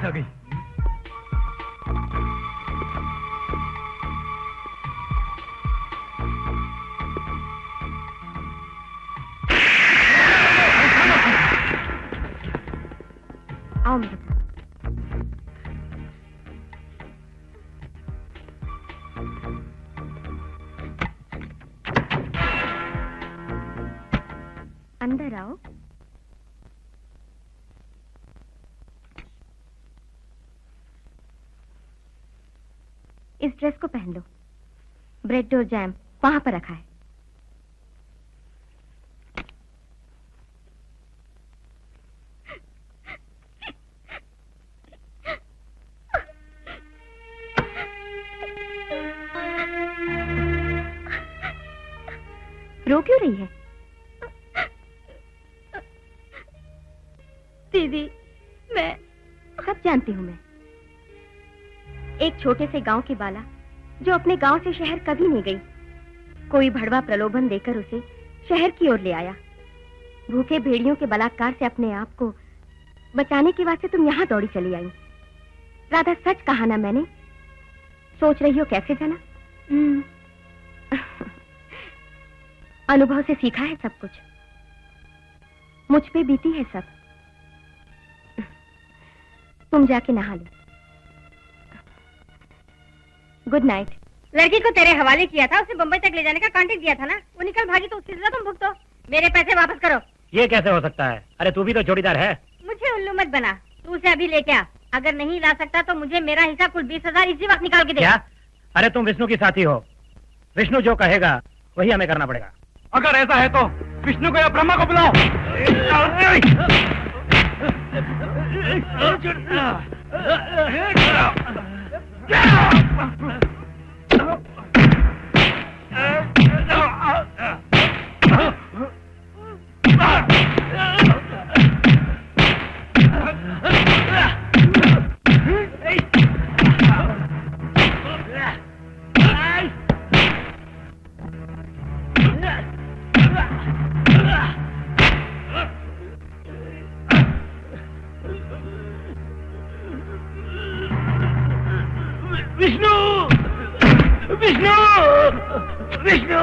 आ गई। आओ मेरे साथ। अंदर आओ। इस ड्रेस को पहन लो। ब्रेड और जैम वहां पर रखा है। रो क्यों रही है? दीदी, मैं सब जानती हूं मैं। एक छोटे से गांव की बाला जो अपने गांव से शहर कभी नहीं गई, कोई भड़वा प्रलोभन देकर उसे शहर की ओर ले आया। भूखे भेड़ियों के बलात्कार से अपने आप को बचाने के वास्ते तुम यहाँ दौड़ी चली आई। राधा, सच कहा ना मैंने? सोच रही हो कैसे जाना? अनुभव से सीखा है सब कुछ। मुझ पे बीती है सब। तुम जाके नहा लो। Good night. लड़की को तेरे हवाले किया था, उसे बंबई तक ले जाने का कॉन्ट्रैक्ट दिया था ना, वो निकल भागी तो उसकी सजा तुम भुगतो। मेरे पैसे वापस करो। ये कैसे हो सकता है? अरे तू भी तो जोड़ीदार है। मुझे उल्लू मत बना, तू उसे अभी लेके आ। अगर नहीं ला सकता तो मुझे मेरा हिस्सा कुल 20,000 इसी वक्त निकाल के दे। क्या? अरे तुम विष्णु की साथी हो, विष्णु जो कहेगा वही हमें करना पड़ेगा। अगर ऐसा है तो विष्णु को या ब्रह्मा को बुलाओ। विष्णु, विष्णु, विष्णु।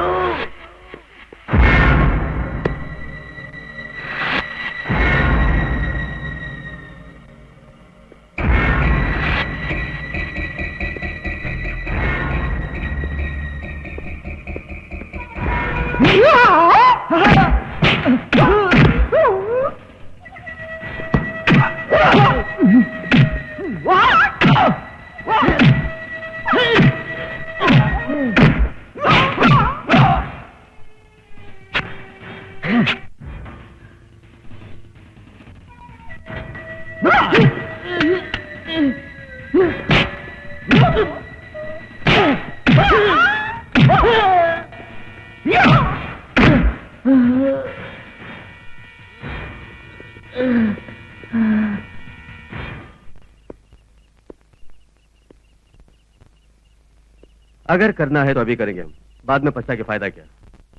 अगर करना है तो अभी करेंगे हम, बाद में पछता के फायदा क्या?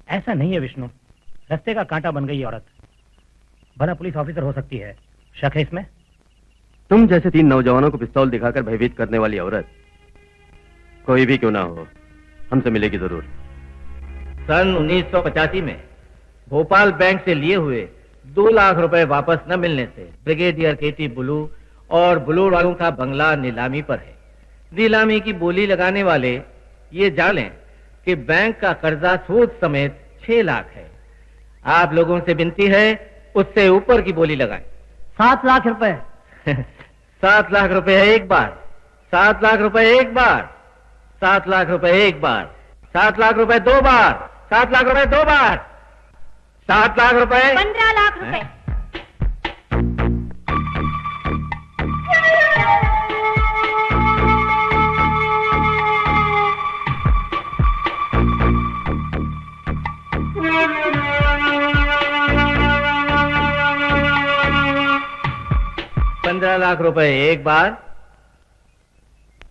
ऐसा नहीं है विष्णु, रास्ते का कांटा बन गई औरत। भला पुलिस ऑफिसर हो सकती है, शक है इसमें? तुम जैसे 3 नौजवानों को पिस्तौल दिखाकर भयभीत करने वाली औरत कोई भी क्यों ना हो, हमसे मिलेगी जरूर। सन 1985 में भोपाल बैंक से लिए हुए 2 लाख रुपए वापस न मिलने से ब्रिगेडियर केटी बुलू और बुलू वालों का बंगला नीलामी पर है। नीलामी की बोली लगाने वाले ये जान लें कि बैंक का कर्जा सूद समेत 6 लाख है। आप लोगों से विनती है उससे ऊपर की बोली लगाएं। 7 लाख रुपए। 7 लाख रुपए है एक बार, 7 लाख रुपए एक बार, 7 लाख रुपए एक बार, 7 लाख रुपए 2 बार, 7 लाख रुपए 2 बार, 7 लाख रुपए 15 लाख रुपए। पंद्रह लाख रुपए एक बार,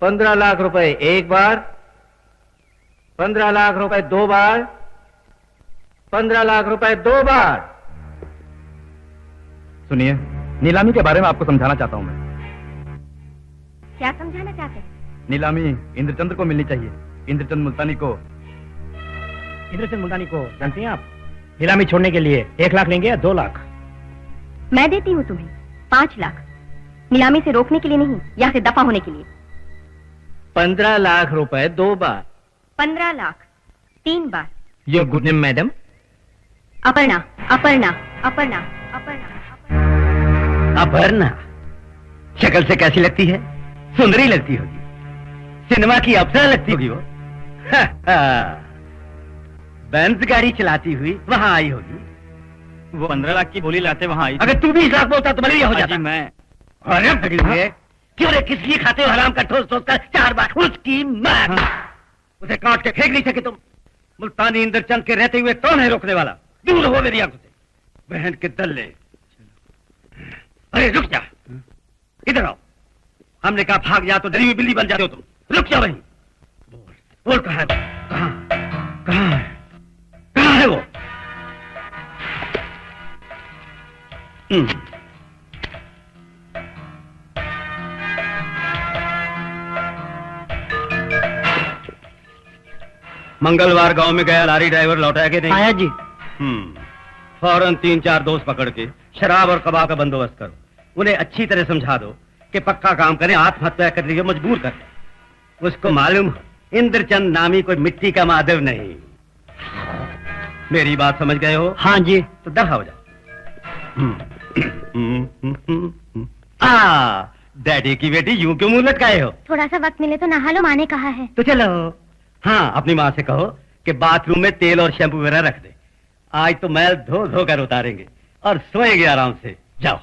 15 लाख रुपए एक बार, 15 लाख रुपए 2 बार, 15 लाख रुपए 2 बार। सुनिए, नीलामी के बारे में आपको समझाना चाहता हूं मैं। क्या समझाना चाहते हैं? नीलामी इंद्रचंद्र को मिलनी चाहिए। इंद्रचंद्र मुल्तानी को। इंद्रचंद मुल्तानी को जानती हैं आप? नीलामी छोड़ने के लिए 1 लाख लेंगे या 2 लाख? मैं देती हूँ तुम्हें 5 लाख, नीलामी से रोकने के लिए नहीं, यहाँ से दफा होने के लिए। 15 लाख रुपए 2 बार। 15 लाख 3 बार। Your good name madam? Aparna, Aparna, Aparna, Aparna. Aparna शक्ल से कैसी लगती है? सुंदरी लगती होगी, सिनेमा की अप्सरा लगती होगी वो। बेंज गाड़ी चलाती हुई वहां आई होगी। वो 15 लाख की बोली लाते वहाँ आई। अगर तू 20 लाख बोलता तो मलेरिया हो हाजी, जाता। मैं अरे भगली क्यों रे, किस लिए खाते हो हराम का ठोस ठोस कर 4 बार? उसकी मां, उसे काट के फेंक नहीं सके तुम? मुल्तानी इंद्रचंद के रहते हुए कौन है रोकने वाला? दूर हो मेरी आंखों से, बहन के दल्ले। अरे रुक जा, इधर आओ। हमने कहा भाग जा तो डरी हुई बिल्ली बन जाते हो तुम। रुक जा वहीं। बोल बोल, कहाँ है? कहाँ कहाँ है? कहाँ है वो? मंगलवार गांव में गया लारी ड्राइवर लौटाया कि नहीं? आया जी। फौरन 3-4 दोस्त पकड़ के शराब और कबाब का बंदोबस्त करो। उन्हें अच्छी तरह समझा दो कि पक्का काम करें, आत्महत्या करने के लिए मजबूर कर दें। उसको मालूम हो इंद्रचंद नामी कोई मिट्टी का माधव नहीं। मेरी बात समझ गए हो? हाँ जी। तो दफा हो जाओ। डैडी की बेटी यूं क्यों मुंह लटकाए हो? थोड़ा सा वक्त मिले तो नहा लो, माँ ने कहा है। तो चलो। हाँ, अपनी माँ से कहो कि बाथरूम में तेल और शैम्पू वगैरह रख दे। आज तो मैल धो धो कर उतारेंगे और सोएंगे आराम से। जाओ।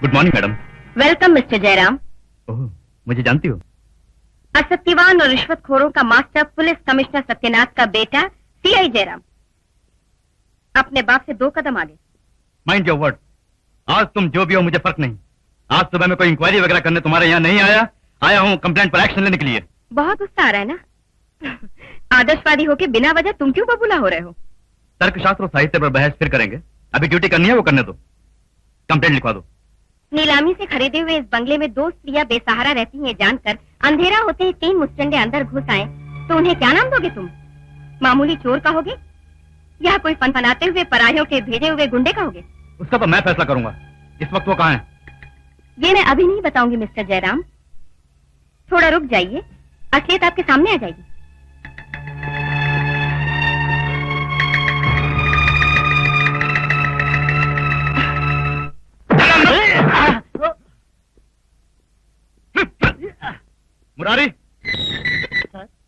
Good morning madam. Welcome mister Jayaram. Oh, मुझे जानती हो? असत्यवान और रिश्वतखोरों का मास्टर पुलिस कमिश्नर सत्यनाथ का बेटा सीआई जयराम। अपने बाप से 2 कदम आगे। Mind your word. आज तुम जो भी हो मुझे फर्क नहीं। आज सुबह मैं कोई इंक्वायरी वगैरह करने तुम्हारे यहाँ नहीं आया। आया हूँ कंप्लेंट पर एक्शन लेने के लिए। बहुत गुस्सा आ रहा है ना? आदर्शवादी होके बिना वजह तुम क्यों बबूला हो रहे हो? तर्कशास्त्र और साहित्य पर बहस फिर करेंगे। अभी ड्यूटी करनी है वो करने दो। कंप्लेंट लिखवा दो। नीलामी से खरीदे हुए इस बंगले में 2 स्त्रियां बेसहारा रहती हैं जानकर अंधेरा होते ही 3 मुस्टंडे अंदर घुस आए तो उन्हें क्या नाम दोगे तुम? मामूली चोर कहोगे या कोई फनफनाते हुए परायों के भेजे हुए गुंडे कहोगे? उसका तो मैं फैसला करूंगा। इस वक्त वो कहाँ है? ये मैं अभी नहीं बताऊंगी मिस्टर जयराम। थोड़ा रुक जाइए, असलियत आपके सामने आ जाएगी। मुरारी,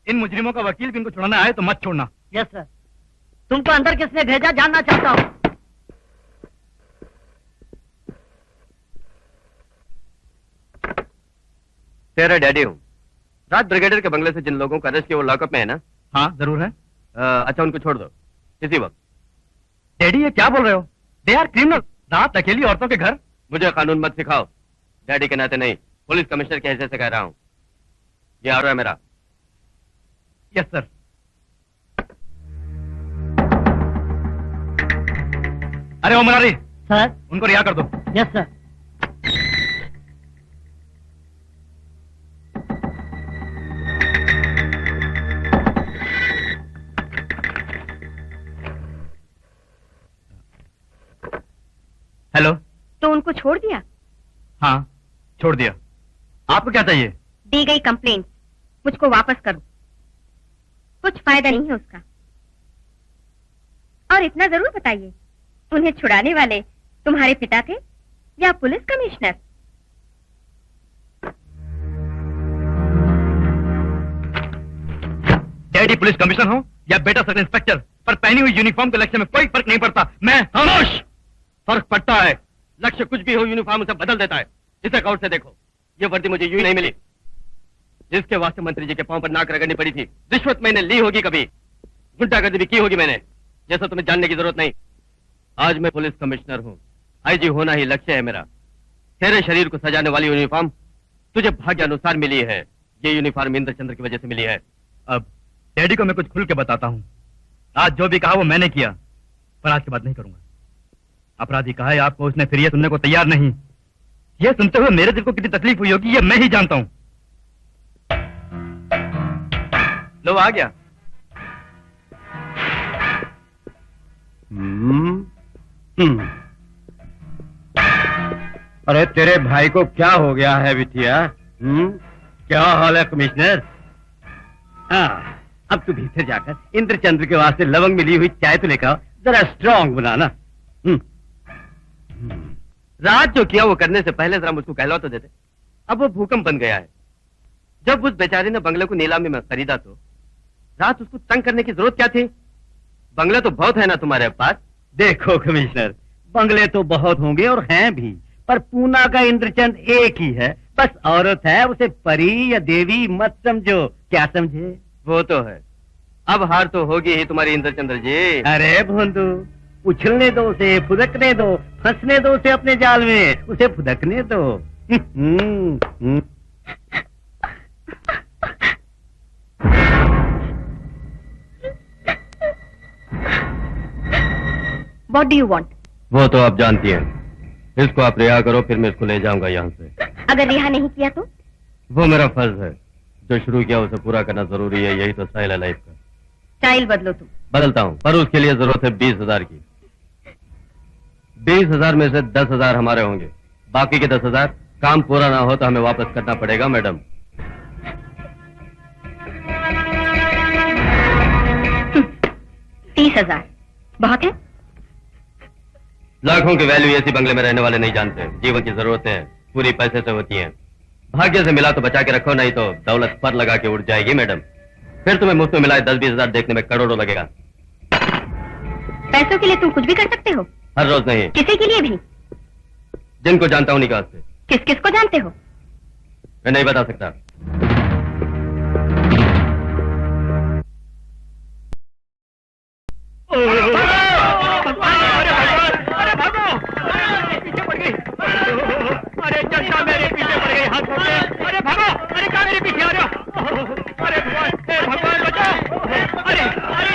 इन मुजरिमों का वकील भी इनको छुड़ाना आए तो मत छोड़ना। Yes sir. तुमको अंदर किसने भेजा जानना चाहता हूँ। तेरा डैडी हूँ। रात ब्रिगेडियर के बंगले से जिन लोगों को अरेस्ट किया वो लॉकअप में है ना? हाँ जरूर है। अच्छा उनको छोड़ दो इसी वक्त। डैडी ये क्या बोल रहे हो? They are criminal. रात अकेली औरतों के घर। मुझे कानून मत सिखाओ, डैडी के नाते नहीं, पुलिस कमिश्नर के हैसियत से कह रहा हूँ। ये ऑर्डर है मेरा। Yes sir. अरे ओ मुरारी, सर। उनको रिहा कर दो। Yes sir. हेलो। तो उनको छोड़ दिया? हाँ छोड़ दिया। आपको क्या चाहिए? दी गई कंप्लेंट मुझको वापस करो। कुछ फायदा नहीं है उसका। और इतना जरूर बताइए, उन्हें छुड़ाने वाले तुम्हारे पिता थे या police commissioner? Daddy police commissioner हो या बेटा सब इंस्पेक्टर, पर पहनी हुई यूनिफॉर्म के लक्ष्य में कोई फर्क नहीं पड़ता। मैं खामोश! फर्क पड़ता है। लक्ष्य कुछ भी हो, यूनिफॉर्म उसे बदल देता है। इसे गौर से देखो, ये वर्दी मुझे यूं ही नहीं मिली। जिसके वास्ते मंत्री जी के पांव पर नाक रगड़नी पड़ी थी। रिश्वत मैंने ली होगी कभी, गुंडागर्दी भी की होगी मैंने, जैसा तुम्हें जानने की जरूरत नहीं। आज मैं पुलिस कमिश्नर हूँ, आईजी होना ही लक्ष्य है मेरा। तेरे शरीर को सजाने वाली यूनिफॉर्म तुझे भाग्य अनुसार मिली है। ये यूनिफॉर्म इंद्रचंद्र की वजह से मिली है। अब डैडी को मैं कुछ खुल के बताता हूँ। आज जो भी कहा वो मैंने किया, पर आज के बाद नहीं करूंगा। अपराधी कहा है आपको, उसने फिर ये सुनने को तैयार नहीं। ये सुनते हुए मेरे दिल को कितनी तकलीफ हुई होगी ये मैं ही जानता हूँ। लो आ गया। अरे तेरे भाई को क्या हो गया है बिटिया? क्या हाल है कमिश्नर? हाँ, अब तू भीतर जाकर इंद्रचंद्र के वास्ते लवंग मिली हुई चाय तो लेकर आओ, जरा स्ट्रांग बनाना। रात जो किया वो करने से पहले जरा मुझको कहला तो देते। अब वो भूकंप बन गया है। जब उस बेचारे ने बंगले को नीलामी में खरीदा तो रात उसको तंग करने की जरूरत क्या थी? बंगले तो बहुत है ना तुम्हारे पास। देखो कमिश्नर, बंगले तो बहुत होंगे और हैं भी, पर पूना का इंद्रचंद एक ही है। बस औरत है, उसे परी या देवी मत समझो। क्या समझे? वो तो है। अब हार तो होगी ही तुम्हारी इंद्रचंद्र जी। अरे भोंदू, उछलने दो उसे, फुदकने दो, फंसने दो उसे अपने जाल में, उसे फुदकने दो। What do you want? वो तो आप जानती हैं। इसको आप रिहा करो, फिर मैं इसको ले जाऊंगा यहाँ से। अगर रिहा नहीं किया तो? वो मेरा फर्ज है। जो शुरू किया उसे पूरा करना जरूरी है। यही तो स्टाइल है लाइफ का। स्टाइल बदलो तुम। बदलता हूँ, पर उसके लिए जरूरत है 20,000 की। 20,000 में से 10,000 हमारे होंगे। बाकी के 10,000 काम पूरा ना हो तो हमें वापस करना पड़ेगा मैडम। 30,000 बहुत है? लाखों की वैल्यू ऐसी बंगले में रहने वाले नहीं जानते। जीवन की जरूरतें पूरी पैसे से होती हैं। भाग्य से मिला तो बचा के रखो, नहीं तो दौलत पर लगा के उड़ जाएगी मैडम। फिर तुम्हें मुफ्त में मिला 10-20,000 देखने में करोड़ों लगेगा। पैसों के लिए तुम कुछ भी कर सकते हो? हर रोज नहीं, किसी के लिए भी? जिनको जानता हूं निकाल से। किस किस को जानते हो? मैं नहीं बता सकता। अरे चलता मेरे पीछे पड़ गई, हाथ छोड़ दे। अरे भागो! अरे क्या मेरे पीछे आ रहे हो? अरे भगवान बचाओ! अरे अरे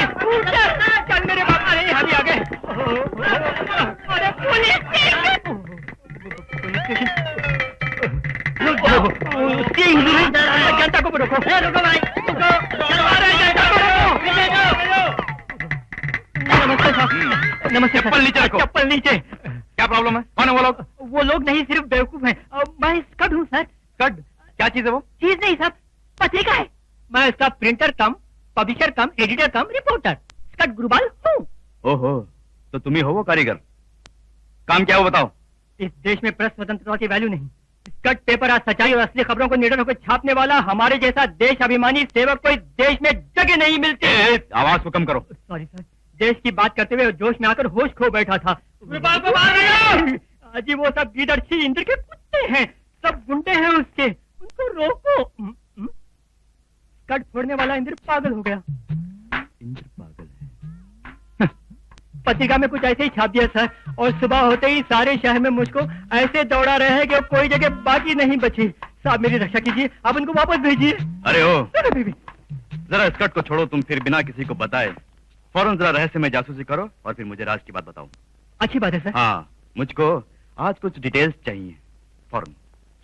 चल मेरे बाप! अरे हम ही आ गए। अरे पुलिस जनता को रोको। रुको भाई, रुको। जनता को रोको। नमस्ते साहब। नमस्ते। चप्पल नीचे रखो। चप्पल नीचे। क्या प्रॉब्लम है? कौन है वो लोग? वो लोग नहीं, सिर्फ बेवकूफ हैं। मैं स्कड हूँ सर। कट? क्या चीज है वो? चीज नहीं साहब, पत्रिका है। मैं इसका प्रिंटर कम पब्लिशर कम एडिटर कम रिपोर्टर, स्कड गुरुबाल हूँ। ओहो, तो तुम ही हो वो कारीगर। काम क्या हो बताओ? इस देश में प्रेस स्वतंत्रता की वैल्यू नहीं। स्कड पेपर आज सच्चाई और असली खबरों को निडर होकर छापने वाला हमारे जैसा देश अभिमानी सेवक को इस देश में जगह नहीं मिलती। आवाज को कम करो। सॉरी सर, देश की बात करते हुए जोश में आकर होश खो बैठा था। अजी वो सब गीदड़ छी इंद्र के कुत्ते हैं, सब गुंडे हैं उसके। उनको तो रोको। कट फोड़ने वाला इंद्र पागल हो गया। इंद्र पागल है। पत्रिका में कुछ ऐसे ही छाप दिया सर, और सुबह होते ही सारे शहर में मुझको ऐसे दौड़ा रहे हैं कि अब कोई जगह बाकी नहीं बची। साहब मेरी रक्षा कीजिए, आप उनको वापस भेजिए। अरे ओ, बीबी जरा स्कर्ट को छोड़ो तुम, फिर बिना किसी को बताए फौरन जरा रहस्य में जासूसी करो और फिर मुझे राज की बात बताओ। अच्छी बात है सर। हाँ, मुझको आज कुछ डिटेल्स चाहिए फौरन।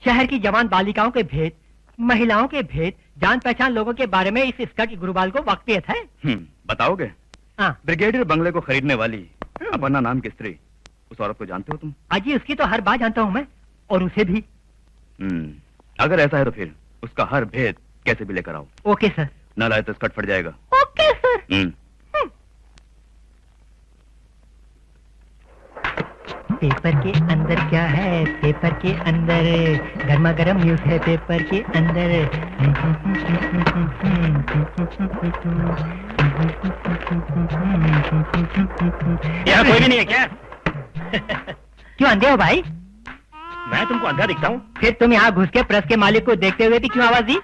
शहर की जवान बालिकाओं के भेद, महिलाओं के भेद, जान पहचान लोगों के बारे में इस स्कर्ट की गुरुबाल को वाकफियत है। बताओगे? हाँ। ब्रिगेडियर बंगले को खरीदने वाली अपर्णा नाम की स्त्री, उस औरत को जानते हो तुम? अजी उसकी तो हर बात जानता हूँ मैं, और उसे भी। अगर ऐसा है तो फिर उसका हर भेद कैसे भी लेकर आओ। Okay sir. न लाए तो स्कर्ट फट जाएगा। Okay sir. पेपर के अंदर क्या है? पेपर के अंदर गर्मा गर्म न्यूज है। पेपर के अंदर यहाँ कोई भी नहीं है क्या? क्यों अंधे हो भाई? मैं तुमको अंधा दिखता हूँ? फिर तुम यहाँ घुस के प्रेस के मालिक को देखते हुए भी क्यों आवाज दी?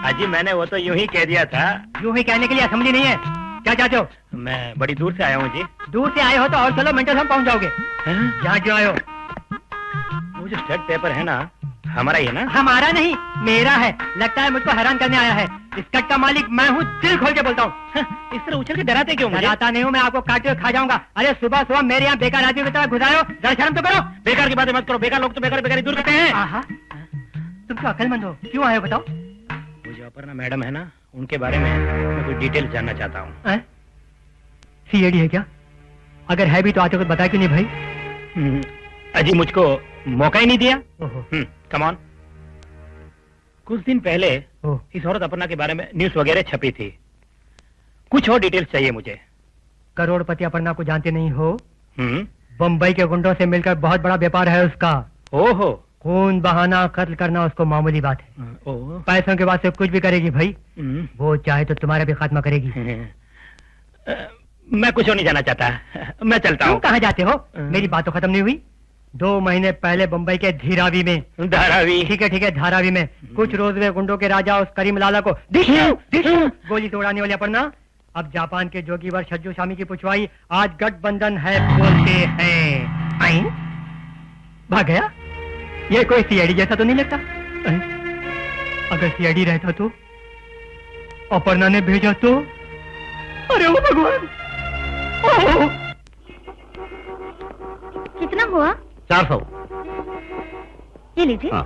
अजी मैंने वो तो यूं ही कह दिया था। यूं ही कहने के लिए असम्बली नहीं है। क्या चाहते हो? मैं बड़ी दूर से आया हूँ जी। दूर से आए हो तो और चलो मेंटल हम पहुँच जाओगे। यहाँ क्यों आए हो? वो जो स्टेट पेपर है ना, हमारा ही है ना? हमारा नहीं, मेरा है। लगता है मुझको हैरान करने आया है। स्कर्ट का मालिक मैं हूँ, दिल खोल के बोलता हूँ। इस तरह उछल के डराते क्यों मुझे? डराता नहीं हूँ मैं, आपको काट के खा जाऊंगा। अरे सुबह सुबह मेरे यहाँ बेकार आदमी की तरह घुसाए हो, जरा शर्म तो करो। बेकार की बातें मत करो, बेकार लोग तो बेकार बेकार दूर करते हैं। आहा, तुम तो अकलमंद हो, क्यों आए हो बताओ? वो जो अपर्णा मैडम है ना, उनके बारे में मैं कुछ डिटेल जानना चाहता हूँ। सीएडी है क्या? अगर है भी तो आते कुछ बताया क्यों नहीं भाई? अजी मुझको मौका ही नहीं दिया। Come on. कुछ दिन पहले इस औरत अपर्णा के बारे में न्यूज वगैरह छपी थी। कुछ और डिटेल्स चाहिए मुझे। करोड़पति अपर्णा को जानते नहीं हो? बम्बई के गुंडों से मिलकर बहुत बड़ा व्यापार है उसका। ओहो। खून बहाना, कत्ल करना उसको मामूली बात है। पैसों के बाद से कुछ भी करेगी भाई। वो चाहे तो तुम्हारा भी खात्मा करेगी। मैं कुछ और नहीं जाना चाहता, मैं चलता हूँ। कहाँ जाते हो? मेरी बात तो खत्म नहीं हुई। 2 महीने पहले बम्बई के धारावी में, ठीक है धारावी में कुछ रोजवे गुंडों के राजा उस करीम लाला को गोली से उड़ाने वाले अपर्णा अब जापान के जोगीवर छज्जू स्वामी की पुछवाई आज गठबंधन है बोलते हैं। आई? भाग गया? ये कोई सीआईडी जैसा तो नहीं लगता? अगर सीआईडी रहता तो अपर्णा ने भेजा तो? अरे ओ भगवान! कितना हुआ? 400। ये लीजिए। हाँ।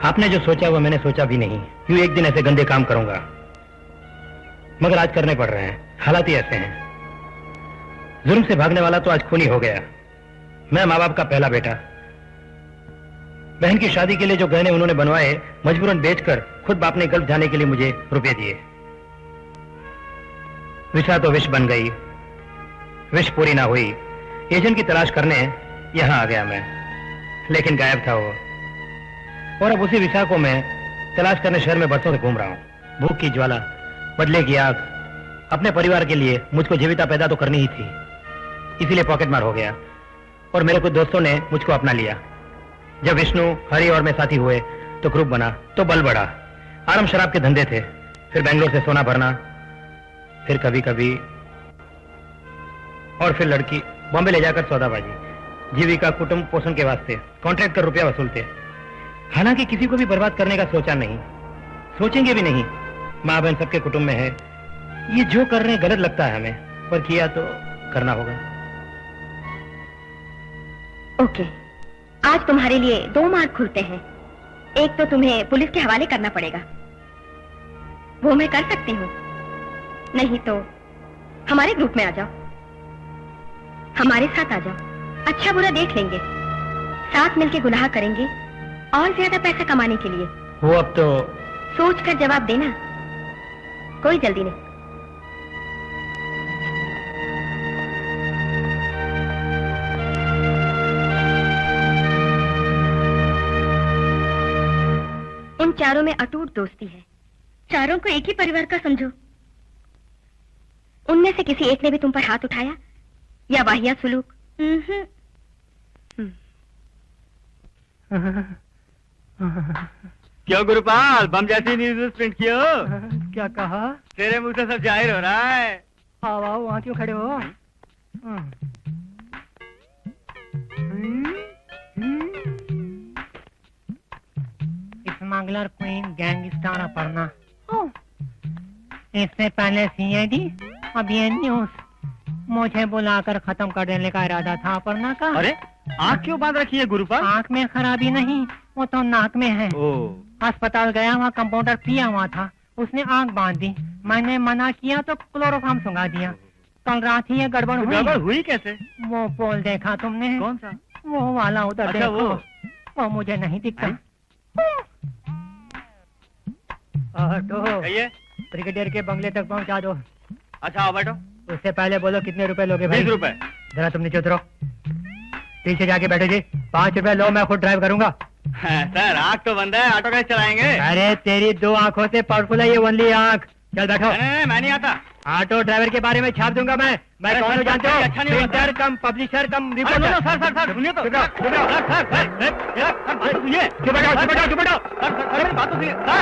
आपने जो सोचा वो मैंने सोचा भी नहीं। यूं एक दिन ऐसे गंदे काम करूंगा, मगर आज करने पड़ रहे हैं। हालात ही ऐसे हैं। जुल्म से भागने वाला तो आज खूनी हो गया। मैं माँ बाप का पहला बेटा, बहन की शादी के लिए जो गहने उन्होंने बनवाए मजबूरन बेचकर खुद बाप ने गल्फ जाने के लिए मुझे रुपए दिए। विषा तो विष बन गई, विष पूरी ना हुई। एजेंट की तलाश करने यहां आ गया मैं, लेकिन गायब था वो। और अब उसी विषा को मैं तलाश करने शहर में बरसों से घूम रहा हूं। भूख की ज्वाला, बदले की आग, अपने परिवार के लिए मुझको जीविता पैदा तो करनी ही थी, इसीलिए पॉकेट मार हो गया। और मेरे कुछ दोस्तों ने मुझको अपना लिया। जब विष्णु, हरि और मैं साथी हुए तो ग्रुप बना, तो बल बढ़ा। आराम शराब के धंधे थे, फिर बेंगलोर से सोना भरना, फिर कभी कभी और फिर लड़की बॉम्बे ले जाकर सौदाबाजी। जीविका कुटुंब पोषण के वास्ते कॉन्ट्रैक्ट कर रुपया वसूलते। हालांकि किसी को भी बर्बाद करने का सोचा नहीं, सोचेंगे भी नहीं। माँ बहन सबके कुटुंब में है। ये जो कर रहे हैं गलत लगता है हमें, पर किया तो करना होगा। ओके, आज तुम्हारे लिए 2 मार्ग खुलते हैं। एक तो तुम्हें पुलिस के हवाले करना पड़ेगा, वो मैं कर सकती हूँ। नहीं तो हमारे ग्रुप में आ जाओ, हमारे साथ आ जाओ। अच्छा बुरा देख लेंगे, साथ मिलके गुनाह करेंगे और ज्यादा पैसा कमाने के लिए। वो अब तो सोच कर जवाब देना, कोई जल्दी नहीं। इन चारों में अटूट दोस्ती है, चारों को एक ही परिवार का समझो। उनमें से किसी एक ने भी तुम पर हाथ उठाया या वाहियात सुलूक? क्यों गुरुपाल, बम जैसी न्यूज प्रिंट कियो? क्या कहा? तेरे मुंह से सब जाहिर हो रहा है। आओ आओ, वहां क्यों खड़े हो? Smuggler queen gangster Aparna. इससे पहले सीआईडी, अब ये न्यूज। मुझे बुलाकर खत्म कर देने का इरादा था अपर्णा का। अरे आँख क्यों बांध रखी है गुरुपाल? आँख में खराबी नहीं, वो तो नाक में है। अस्पताल गया, वहाँ कंपाउंडर पिया हुआ था, उसने आँख बांध दी। मैंने मना किया तो क्लोरोफॉर्म सुंघा दिया। कल रात ही ये गड़बड़ हुई। गड़बड़ हुई कैसे? वो पोल देखा तुमने? कौन सा? वो वाला उधर अच्छा, देखो। वो मुझे नहीं दिखता। ऑटो कहिए। ब्रिगेडियर के बंगले तक पहुंचा दो। अच्छा आओ बैठो। उससे पहले बोलो कितने रुपए लोगे भाई? 20 रुपए। जरा तुम नीचे उतरो, पीछे जाके बैठो जी। 5 रुपए लो, मैं खुद ड्राइव करूंगा। सर आँख तो बंद है, ऑटो कैसे चलाएंगे? अरे तेरी 2 आंखों से पावरफुल है ये ओनली आंख। चल बैठो। नहीं, मैं नहीं आता। ऑटो ड्राइवर के बारे में छाप दूंगा मैं अरे कौन सर, हूँ जानते सर, हो? अच्छा नहीं होगा, प्रिंटर कम पब्लिशर कम अरे रिपोर्टर। सुनो, सर सुनिए तो। सर सुनिए। चुप बैठो, चुप बैठो, चुप बैठो। सर मेरी बात तो सुनिए। सर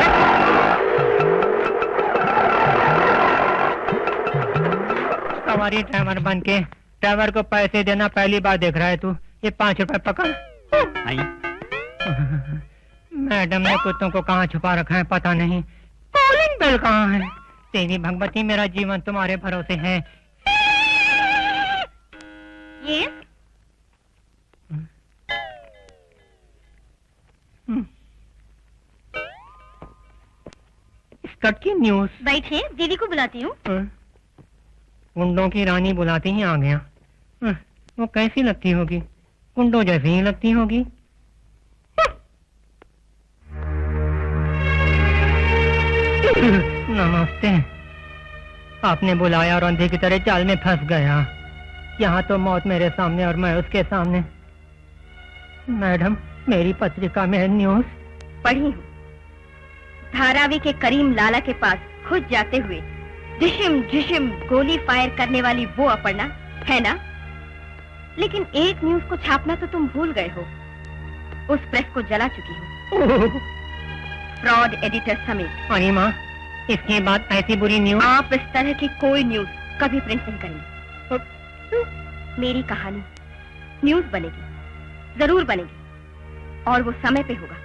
सवारी ड्राइवर बन के ड्राइवर को पैसे देना पहली बार देख रहा है तू। ये 5 रुपए पकड़। मैडम ने कुत्तों को कहाँ छुपा रखा है पता नहीं। कॉलिंग बेल कहाँ है? तेरी भगवती, मेरा जीवन तुम्हारे भरोसे है। ये स्कट की न्यूज। बैठे, दीदी को बुलाती हूँ। गुंडों की रानी बुलाते ही आ गया। वो कैसी लगती होगी? गुंडों जैसी ही लगती होगी। नमस्ते। आपने बुलाया और अंधे की तरह जाल में फंस गया। यहाँ तो मौत मेरे सामने और मैं उसके सामने। मैडम, मेरी पत्रिका में न्यूज पढ़ी हूँ। धारावी के करीम लाला के पास खुद जाते हुए झिशिम झिशिम गोली फायर करने वाली वो अपर्णा है ना? लेकिन एक न्यूज को छापना तो तुम भूल गए हो। उस प्रेस को जला चुकी हो, फ्रॉड एडिटर समेत। अरे माँ, इसके बाद ऐसी बुरी न्यूज? आप इस तरह की कोई न्यूज कभी प्रिंट नहीं करेंगे। मेरी कहानी न्यूज बनेगी, जरूर बनेगी, और वो समय पे होगा।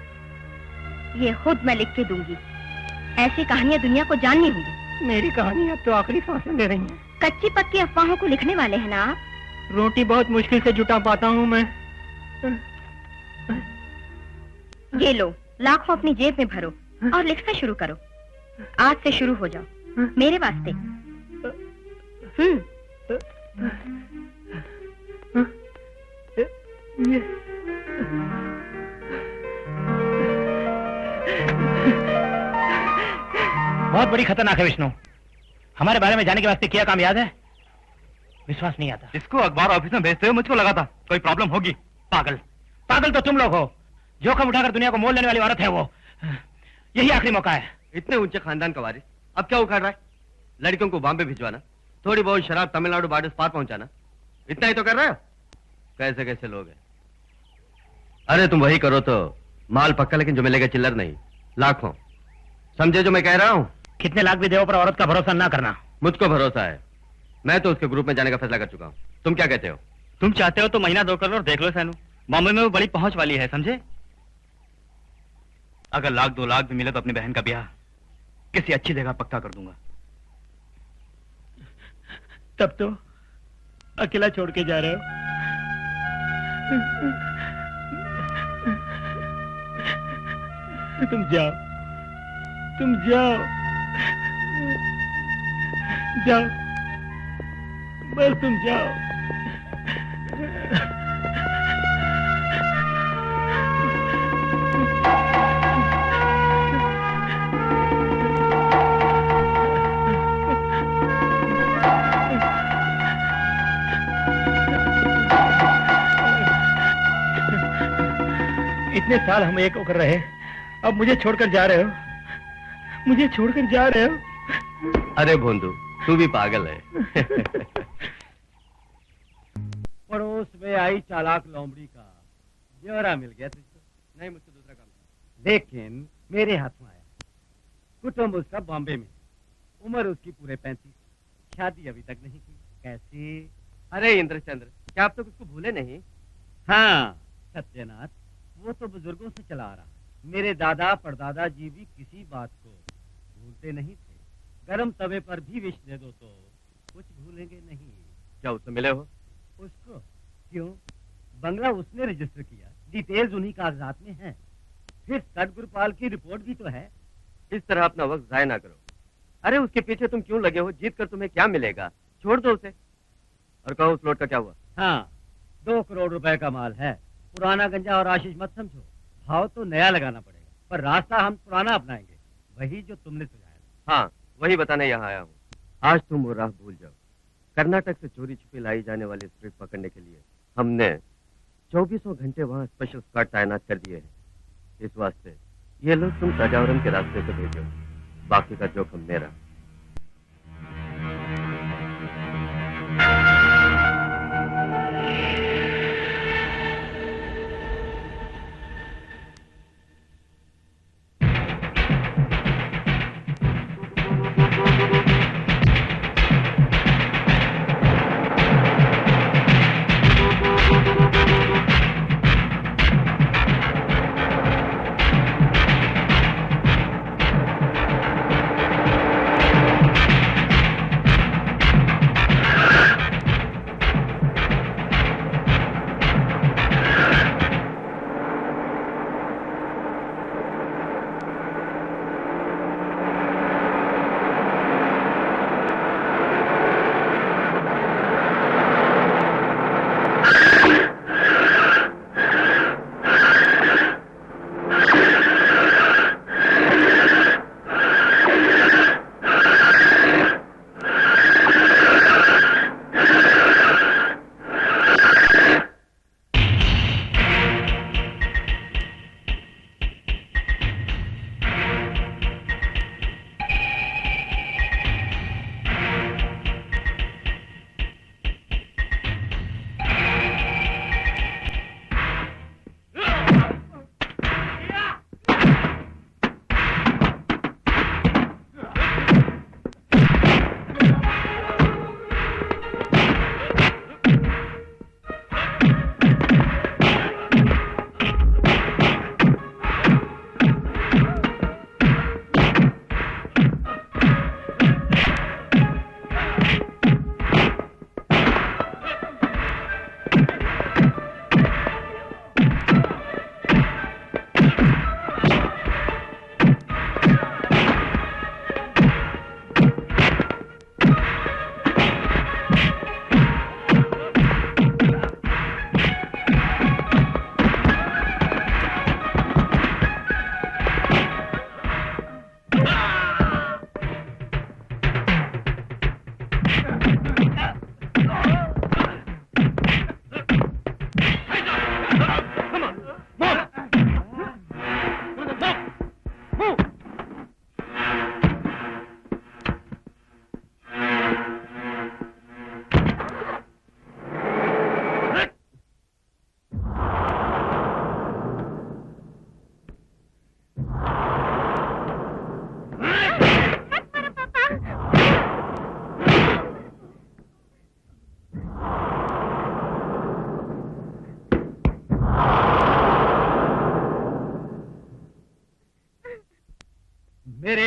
ये खुद मैं लिख के दूंगी। ऐसी कहानियां दुनिया को जाननी होंगी। मेरी कहानी अब तो आखिरी सांसें ले रही है। कच्ची पक्की अफवाहों को लिखने वाले हैं ना आप? रोटी बहुत मुश्किल से जुटा पाता हूँ मैं। ये लो, लाखों अपनी जेब में भरो और लिखना शुरू करो। आज से शुरू हो जाओ, मेरे वास्ते। बहुत बड़ी खतरनाक है विष्णु। हमारे बारे में जाने के वास्ते क्या काम याद है? विश्वास नहीं आता। इसको अखबार ऑफिस में भेजते हुए मुझको लगा था कोई प्रॉब्लम होगी। पागल, पागल तो तुम लोग हो। जोखिम उठाकर दुनिया को मोल लेने वाली औरत है वो। यही आखिरी मौका है। इतने ऊंचे खानदान का वारिस अब क्या उखाड़ रहा है? लड़कियों को बॉम्बे भिजवाना, थोड़ी बहुत शराब तमिलनाडु बॉर्डर पार पहुंचाना, इतना ही तो कर रहे हो? कैसे कैसे लोग हैं। अरे तुम वही करो तो माल पक्का, लेकिन जो मिलेगा चिल्लर नहीं, लाखों। समझे जो मैं कह रहा हूं? कितने लाख भी दे पर औरत का भरोसा ना करना। मुझको भरोसा है, मैं तो उसके ग्रुप में जाने का फैसला कर चुका हूं। तुम क्या कहते हो? तुम चाहते हो तो महीना 2 करोड़ देख लो सैनू, बॉम्बे में वो बड़ी पहुंच वाली है, समझे? अगर 1-2 लाख भी मिले तो अपनी बहन का ब्याह किसी अच्छी जगह पक्का कर दूंगा। तब तो अकेला छोड़ के जा रहे हो। तुम जाओ, तुम जाओ, जाओ, बस तुम जाओ। इतने साल हम एक होकर रहे, अब मुझे छोड़कर जा रहे हो? मुझे छोड़कर जा रहे हो? अरे भोंदू, तू भी पागल है। पड़ोस में आई चालाक लोमड़ी का ब्यौरा मिल गया तुझको? नहीं, मुझको दूसरा काम था। लेकिन मेरे हाथ में आया। कुटुंब उसका बॉम्बे में, उम्र उसकी पूरे 35, शादी अभी तक नहीं की। कैसी? अरे इंद्रचंद्र, क्या आप तो उसको भूले नहीं? हाँ सत्यनाथ, वो तो बुजुर्गों से चला आ रहा। मेरे दादा परदादा जी भी किसी बात को भूलते नहीं थे। गरम तवे पर भी विष दे दो तो कुछ भूलेंगे नहीं। क्या उससे मिले हो? उसको? क्यों? बंगला उसने रजिस्टर किया, डिटेल्स उन्हीं कागजात में है। फिर सदगुरुपाल की रिपोर्ट भी तो है। इस तरह अपना वक्त जाया ना करो। अरे उसके पीछे तुम क्यों लगे हो? जीत कर तुम्हें क्या मिलेगा? छोड़ दो उसे। और कहो उस लोट का क्या हुआ? हाँ, 2 करोड़ रुपए का माल है। पुराना गंजा और आशीष मत समझो, भाव तो नया लगाना पड़ेगा, पर रास्ता हम पुराना अपनाएंगे, वही जो तुमने सुझाया। हाँ, वही बताने यहाँ आया हूँ। आज तुम वो राह भूल जाओ। कर्नाटक से चोरी छिपी लाई जाने वाली स्प्रिट पकड़ने के लिए हमने 24 घंटे वहाँ स्पेशल स्क्वाड तैनात कर दिए हैं। इस वास्ते ये लोग तुम तजावरम के रास्ते से भेजो, बाकी का जोखिम मेरा।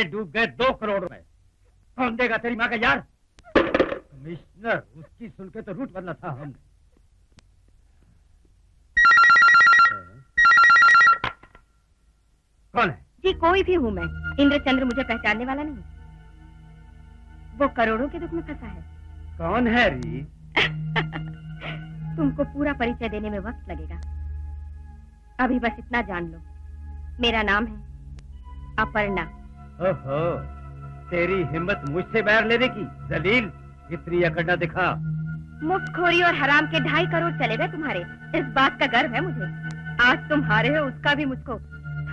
में डूब गए 2 करोड़ रुपए। कौन देगा तेरी माँ का यार? कमिश्नर, उसकी सुन के तो रूट बनना था हमने। कौन है? जी कोई भी हूँ मैं, इंद्रचंद्र मुझे पहचानने वाला नहीं। वो करोड़ों के दुख में फंसा है। कौन है री? तुमको पूरा परिचय देने में वक्त लगेगा। अभी बस इतना जान लो, मेरा नाम है अपर्णा। ओहो, तेरी हिम्मत मुझसे बैर लेने की? जलील, इतनी अकड़ न दिखा। मुफ्तखोरी और हराम के 2.5 करोड़ चले गए तुम्हारे, इस बात का गर्व है मुझे। आज तुम हारे हो, उसका भी मुझको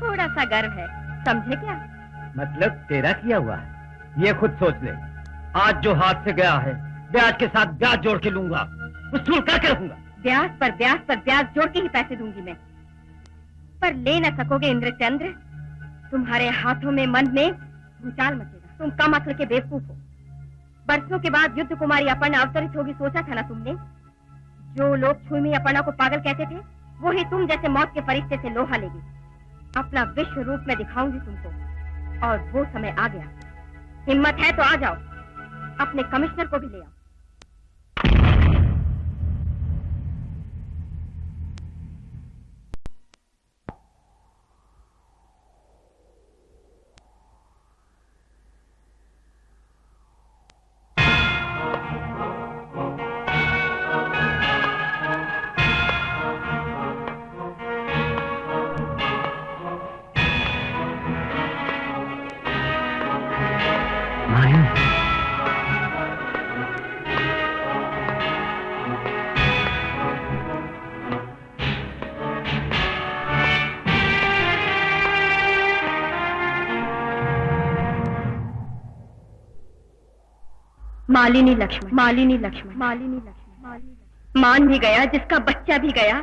थोड़ा सा गर्व है, समझे क्या? मतलब तेरा किया हुआ है, ये खुद सोच ले। आज जो हाथ से गया है, ब्याज के साथ ब्याज जोड़ के लूंगा, वसूल करके रखूंगा। ब्याज पर ब्याज जोड़ के ही पैसे दूंगी मैं, पर ले न सकोगे इंद्रचंद्र। तुम्हारे हाथों में मन में भूचाल मचेगा। तुम कम अक्ल के बेवकूफ हो। बरसों के बाद युद्ध कुमारी अपर्णा अवतरित होगी, सोचा था ना तुमने? जो लोग छुई अपर्णा को पागल कहते थे, वही तुम जैसे मौत के फरिश्ते से लोहा लेगी। अपना विश्व रूप में दिखाऊंगी तुमको, और वो समय आ गया। हिम्मत है तो आ जाओ, अपने कमिश्नर को भी ले आओ। मालिनी लक्ष्मण, मालिनी लक्ष्मण, मालिनी लक्ष्मण। मान भी गया, जिसका बच्चा भी गया,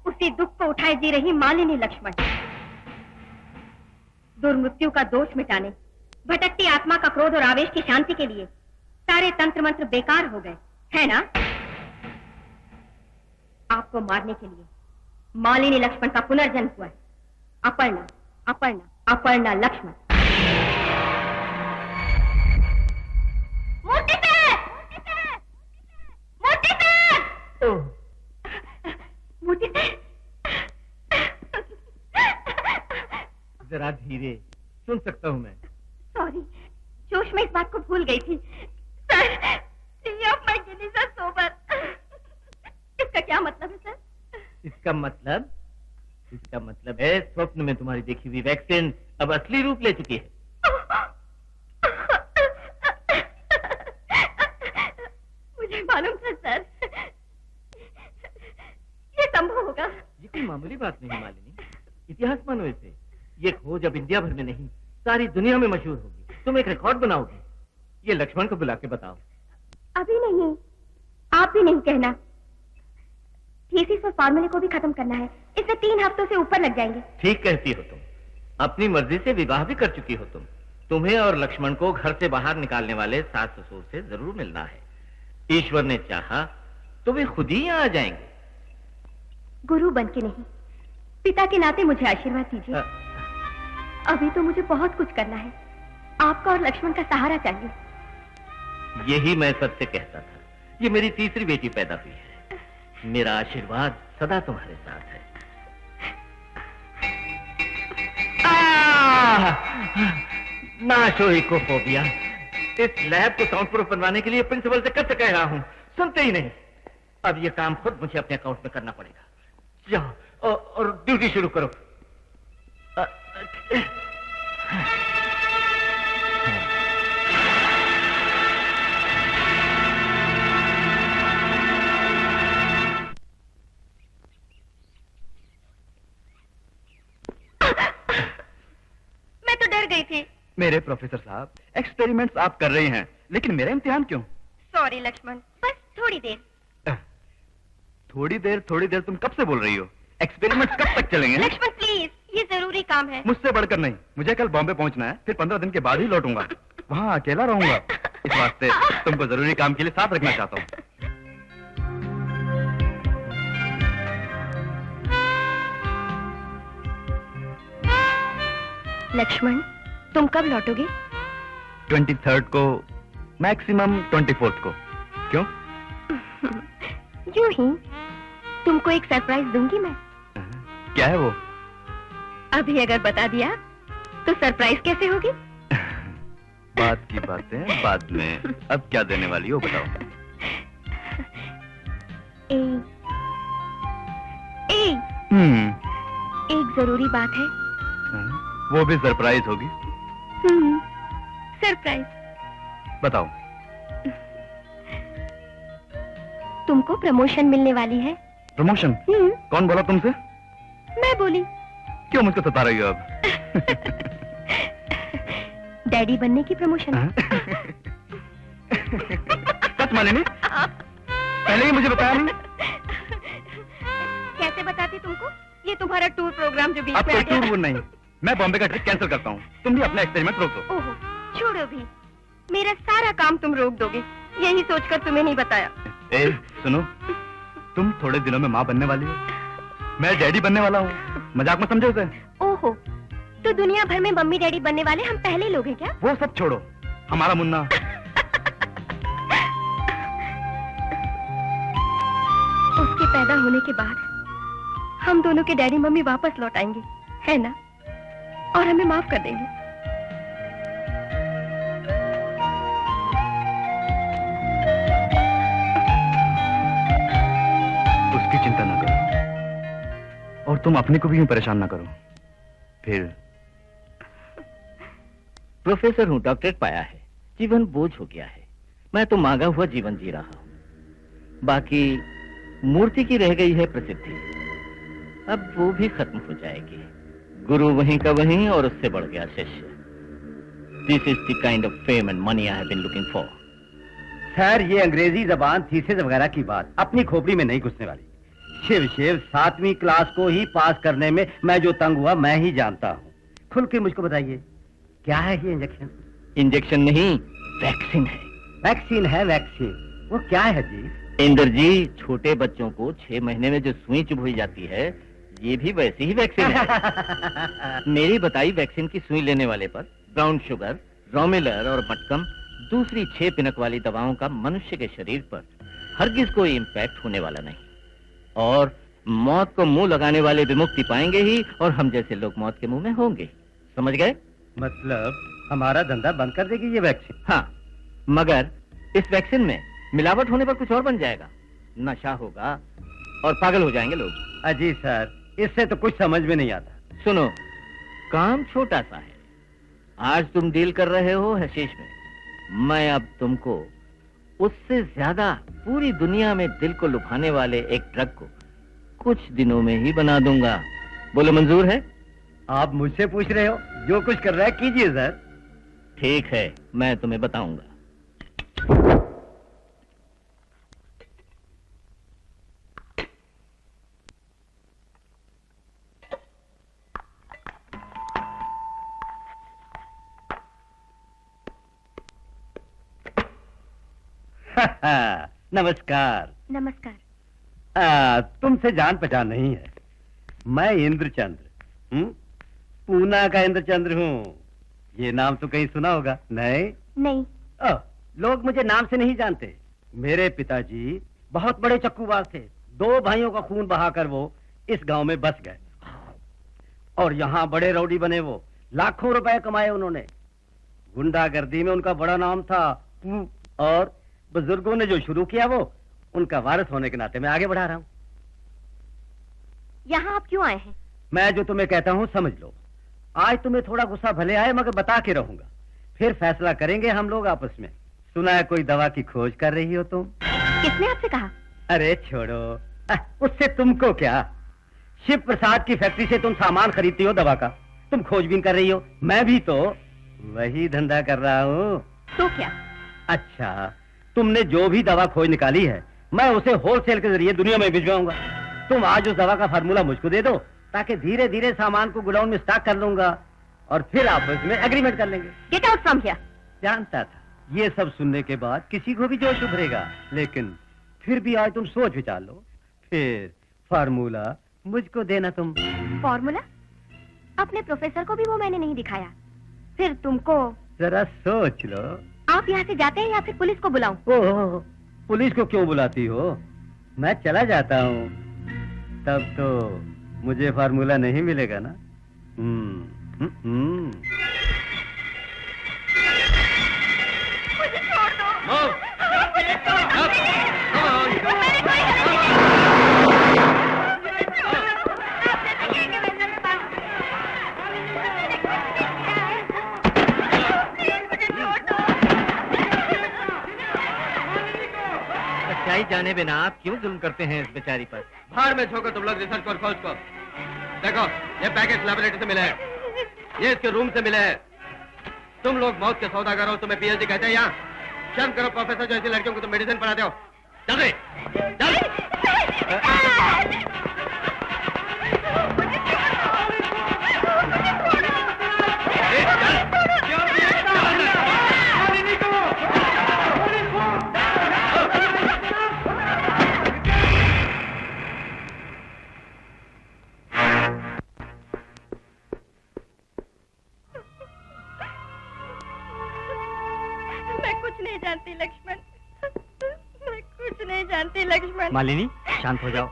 उसी दुख को उठाए जी रही मालिनी लक्ष्मण। दुर्मृत्यु का दोष मिटाने, भटकती आत्मा का क्रोध और आवेश की शांति के लिए सारे तंत्र मंत्र बेकार हो गए, है ना? आपको मारने के लिए मालिनी लक्ष्मण का पुनर्जन्म हुआ है। अपर्णा, अपर्णा, अपर्णा लक्ष्मण। जरा धीरे, सुन सकता हूँ मैं। सॉरी, जोश में इस बात को भूल गई थी। सर, इसका क्या मतलब है सर? इसका मतलब है स्वप्न में तुम्हारी देखी हुई वैक्सीन अब असली रूप ले चुकी है। मुझे मालूम था सर, ये संभव होगा। ये कोई मामूली बात नहीं मालिनी, इतिहास मानो इसे। ये खोज अब इंडिया भर में नहीं, सारी दुनिया में मशहूर होगी। तुम एक रिकॉर्ड बनाओगे। ये लक्ष्मण को बुला के बताओ। अभी नहीं, आप भी नहीं कहना। थीसिस और फॉर्मूले को भी खत्म करना है, इसमें 3 हफ्तों से ऊपर लग जाएंगे। ठीक कहती हो तुम, अपनी मर्जी से विवाह भी कर चुकी हो तुम। तुम्हें और लक्ष्मण को घर से बाहर निकालने वाले सास ससुर से जरूर मिलना है। ईश्वर ने चाहा तो वे खुद ही यहाँ आ जाएंगे। गुरु बन के नहीं, पिता के नाते मुझे आशीर्वाद दीजिए। अभी तो मुझे बहुत कुछ करना है। आपका और लक्ष्मण का सहारा चाहिए। यही मैं सबसे कहता था। ये मेरी तीसरी बेटी पैदा हुई है। मेरा आशीर्वाद सदा तुम्हारे साथ है। नाशोइकोफोबिया। इस लैब को साउंड प्रूफ बनवाने के लिए प्रिंसिपल से कब से कह रहा हूँ, सुनते ही नहीं। अब ये काम खुद मुझे अपने अकाउंट में करना पड़ेगा। जाओ और ड्यूटी शुरू करो। मैं तो डर गई थी। मेरे प्रोफेसर साहब, एक्सपेरिमेंट्स आप कर रही हैं, लेकिन मेरा इम्तिहान क्यों? सॉरी लक्ष्मण, बस थोड़ी देर। थोड़ी देर तुम कब से बोल रही हो? एक्सपेरिमेंट्स कब तक चलेंगे? लक्ष्मण प्लीज, ये जरूरी काम है। मुझसे बढ़कर नहीं। मुझे कल बॉम्बे पहुंचना है, फिर 15 दिन के बाद ही लौटूंगा। वहाँ अकेला रहूंगा, इस वास्ते तुमको जरूरी काम के लिए साथ रखना चाहता हूँ। लक्ष्मण, तुम कब लौटोगे? 23rd को, मैक्सिमम 24th को। क्यों? यूं ही तुमको एक सरप्राइज दूंगी मैं। क्या है वो? अभी अगर बता दिया तो सरप्राइज कैसे होगी? बात की बातें बाद में, अब क्या देने वाली हो बताओ। एक जरूरी बात है। वो भी सरप्राइज होगी। सरप्राइज। बताओ। तुमको प्रमोशन मिलने वाली है। प्रमोशन? कौन बोला तुमसे? मैं बोली। क्यों मुझको सता रही हो अब? डैडी बनने की प्रमोशन। सच माने नहीं? पहले ही मुझे बताया नहीं। कैसे बताती तुमको? ये तुम्हारा टूर प्रोग्राम जो बीच अब में कोई आ गया। टूर नहीं, मैं बॉम्बे का ट्रिप कैंसिल करता हूँ। तुम भी अपना एक्सपेरिमेंट रोक दो। ओहो, छोड़ो भी। मेरा सारा काम तुम रोक दोगे, यही सोचकर तुम्हें नहीं बताया। ए, सुनो, तुम थोड़े दिनों में माँ बनने वाली हो, मैं डैडी बनने वाला हूँ। मजाक मत समझो उसे। ओहो, तो दुनिया भर में मम्मी डैडी बनने वाले हम पहले लोग हैं क्या? वो सब छोड़ो, हमारा मुन्ना। उसके पैदा होने के बाद हम दोनों के डैडी मम्मी वापस लौट आएंगे, है ना? और हमें माफ कर देंगे। उसकी चिंता ना करो, और तुम अपने को भी यूं परेशान ना करो। फिर प्रोफेसर हूँ, डॉक्टरेट पाया है, जीवन बोझ हो गया है। मैं तो मांगा हुआ जीवन जी रहा हूँ। बाकी मूर्ति की रह गई है प्रसिद्धि, अब वो भी खत्म हो जाएगी। गुरु वहीं का वहीं और उससे बढ़ गया शिष्य। This is the kind of fame and money I have been looking for. Sir, ये अंग्रेजी जबान थीसिस वगैरह की बात अपनी खोपड़ी में नहीं घुसने वाली। शिव 7वीं क्लास को ही पास करने में मैं जो तंग हुआ मैं ही जानता हूँ। खुल के मुझको बताइए, क्या है ये इंजेक्शन? इंजेक्शन नहीं, वैक्सीन है। वैक्सीन है? वैक्सीन वो क्या है जी? इंदर जी, छोटे बच्चों को 6 महीने में जो सुई चुभोई जाती है, ये भी वैसी ही वैक्सीन है। मेरी बताई वैक्सीन की सुई लेने वाले पर ब्राउन शुगर, रोमिलर और मटकम दूसरी 6 पिनक वाली दवाओं का मनुष्य के शरीर पर हरगिज कोई इम्पैक्ट होने वाला नहीं। और मौत को मुंह लगाने वाले विमुक्ति पाएंगे ही, और हम जैसे लोग मौत के मुंह में होंगे। समझ गए? मतलब हमारा धंधा बंद कर देगी ये वैक्सीन? हाँ, मगर इस वैक्सीन में मिलावट होने पर कुछ और बन जाएगा। नशा होगा और पागल हो जाएंगे लोग। अजी सर, इससे तो कुछ समझ में नहीं आता। सुनो, काम छोटा सा है। आज तुम डील कर रहे हो हशीश में, मैं अब तुमको उससे ज्यादा पूरी दुनिया में दिल को लुभाने वाले एक ड्रग को कुछ दिनों में ही बना दूंगा। बोलो, मंजूर है? आप मुझसे पूछ रहे हो? जो कुछ कर रहा है कीजिए सर। ठीक है, मैं तुम्हें बताऊंगा। नमस्कार। नमस्कार। तुमसे जान पहचान नहीं है। मैं इंद्रचंद्र, पूना का इंद्रचंद्र हूँ। ये नाम तो कहीं सुना होगा? नहीं? नहीं। लोग मुझे नाम से नहीं जानते। मेरे पिताजी बहुत बड़े चक्कूबाज थे। 2 भाइयों का खून बहाकर वो इस गांव में बस गए, और यहाँ बड़े रौडी बने। वो लाखों रुपए कमाए उन्होंने। गुंडागर्दी में उनका बड़ा नाम था, और बुजुर्गों ने जो शुरू किया वो उनका वारिस होने के नाते मैं आगे बढ़ा रहा हूँ। यहाँ आप क्यों आए हैं? मैं जो तुम्हें कहता हूँ समझ लो। आज तुम्हें थोड़ा गुस्सा भले आए, मगर बता के रहूंगा, फिर फैसला करेंगे हम लोग आपस में। सुना है कोई दवा की खोज कर रही हो तुम? किसने आपसे कहा? अरे छोड़ो, उससे तुमको क्या। शिव प्रसाद की फैक्ट्री से तुम सामान खरीदती हो दवा का, तुम खोजबीन कर रही हो। मैं भी तो वही धंधा कर रहा हूँ। तो क्या? अच्छा, तुमने जो भी दवा खोज निकाली है, मैं उसे होलसेल के जरिए दुनिया में भिजवाऊंगा। तुम आज उस दवा का फार्मूला मुझको दे दो, ताकि धीरे धीरे सामान को गोडाउन में स्टॉक कर लूंगा, और फिर आपस में एग्रीमेंट कर लेंगे। Get out from here. जानता था ये सब सुनने के बाद किसी को भी जोश उभरेगा, लेकिन फिर भी आज तुम सोच विचार लो। फिर फार्मूला मुझको देना तुम। फॉर्मूला? अपने प्रोफेसर को भी वो मैंने नहीं दिखाया, फिर तुमको जरा सोच लो। आप यहाँ से जाते हैं या फिर पुलिस को बुलाऊं? ओह, पुलिस को क्यों बुलाती हो? मैं चला जाता हूँ, तब तो मुझे फार्मूला नहीं मिलेगा ना। सच्चाई जाने बिना आप क्यों जुल्म करते हैं इस बेचारी पर? बाहर में छोड़ो तुम लोग रिसर्च और खोज को। देखो, ये पैकेट लैबोरेटरी से मिले हैं, ये इसके रूम से मिले हैं। तुम लोग मौत के सौदागर हो, तुम्हें पीएचडी कहते हैं यहाँ। शर्म करो प्रोफेसर जो ऐसी लड़कियों को तुम मेडिसिन पढ़ाते हो। जल्दी जानती लक्ष्मण, मैं कुछ नहीं जानती लक्ष्मण। मालिनी, शांत हो जाओ,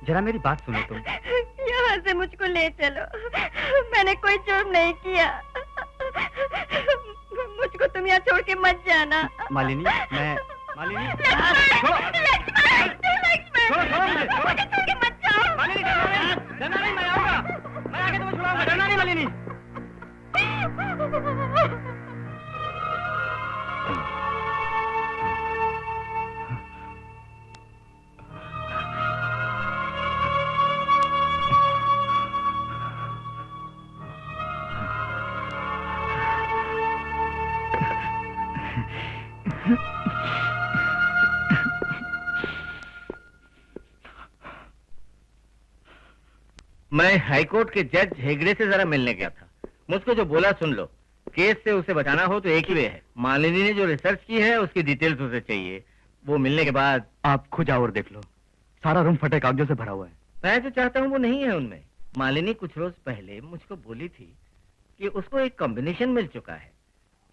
जरा मेरी बात सुनो तुम। यहाँ से मुझको ले चलो, मैंने कोई जुर्म नहीं किया। मुझको तुम यहाँ छोड़ के मत जाना। मालिनी, मैं मालिनी मुझे छोड़ के मत जाओ। डरना नहीं, मैं आऊंगा, मैं आके तुम्हें छुड़ाऊंगा। डरना नहीं मालिनी। मैं हाईकोर्ट के जज हेगड़े से जरा मिलने गया था। मुझको जो बोला सुन लो। केस से उसे बचाना हो तो एक ही वे है। मालिनी ने जो रिसर्च की है उसकी डिटेल्स उसे चाहिए। वो मिलने के बाद आप खुद जाओ और देख लो, सारा रूम फटे कागजों से भरा हुआ है। मैं जो चाहता हूँ वो नहीं है उनमें। मालिनी कुछ रोज पहले मुझको बोली थी कि उसको एक कॉम्बिनेशन मिल चुका है,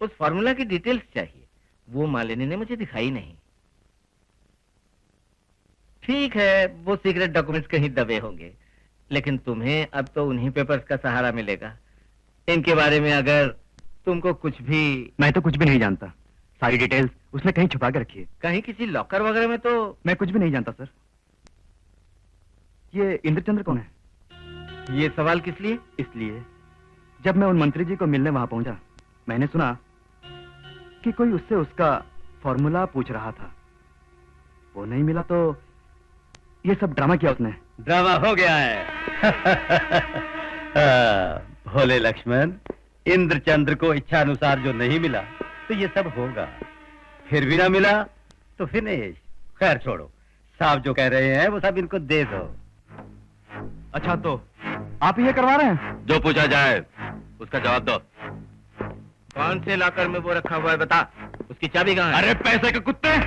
उस फॉर्मूला की डिटेल्स चाहिए। वो मालिनी ने मुझे दिखाई नहीं। ठीक है, वो सीक्रेट डॉक्यूमेंट्स कहीं दबे होंगे, लेकिन तुम्हें अब तो उन्हीं पेपर्स का सहारा मिलेगा। इनके बारे में अगर तुमको कुछ भी... मैं तो कुछ भी नहीं जानता, सारी डिटेल्स उसने कहीं छुपा के रखी है। कहीं किसी लॉकर वगैरह में तो... मैं कुछ भी नहीं जानता सर। ये इंद्रचंद्र कौन है? ये सवाल किस लिए? इसलिए जब मैं उन मंत्री जी को मिलने वहां पहुंचा, मैंने सुना कि कोई उससे उसका फॉर्मूला पूछ रहा था। वो नहीं मिला तो ये सब ड्रामा किया उसने। ड्रामा हो गया है। भोले लक्ष्मण, इंद्रचंद्र को इच्छा अनुसार जो नहीं मिला तो ये सब होगा, फिर भी ना मिला तो फिनिश। खैर छोड़ो, साहब जो कह रहे हैं वो सब इनको दे दो। अच्छा, तो आप ये करवा रहे हैं? जो पूछा जाए उसका जवाब दो। कौन से लॉकर में वो रखा हुआ है बता, उसकी चाबी कहाँ है? अरे पैसे के कुत्ते!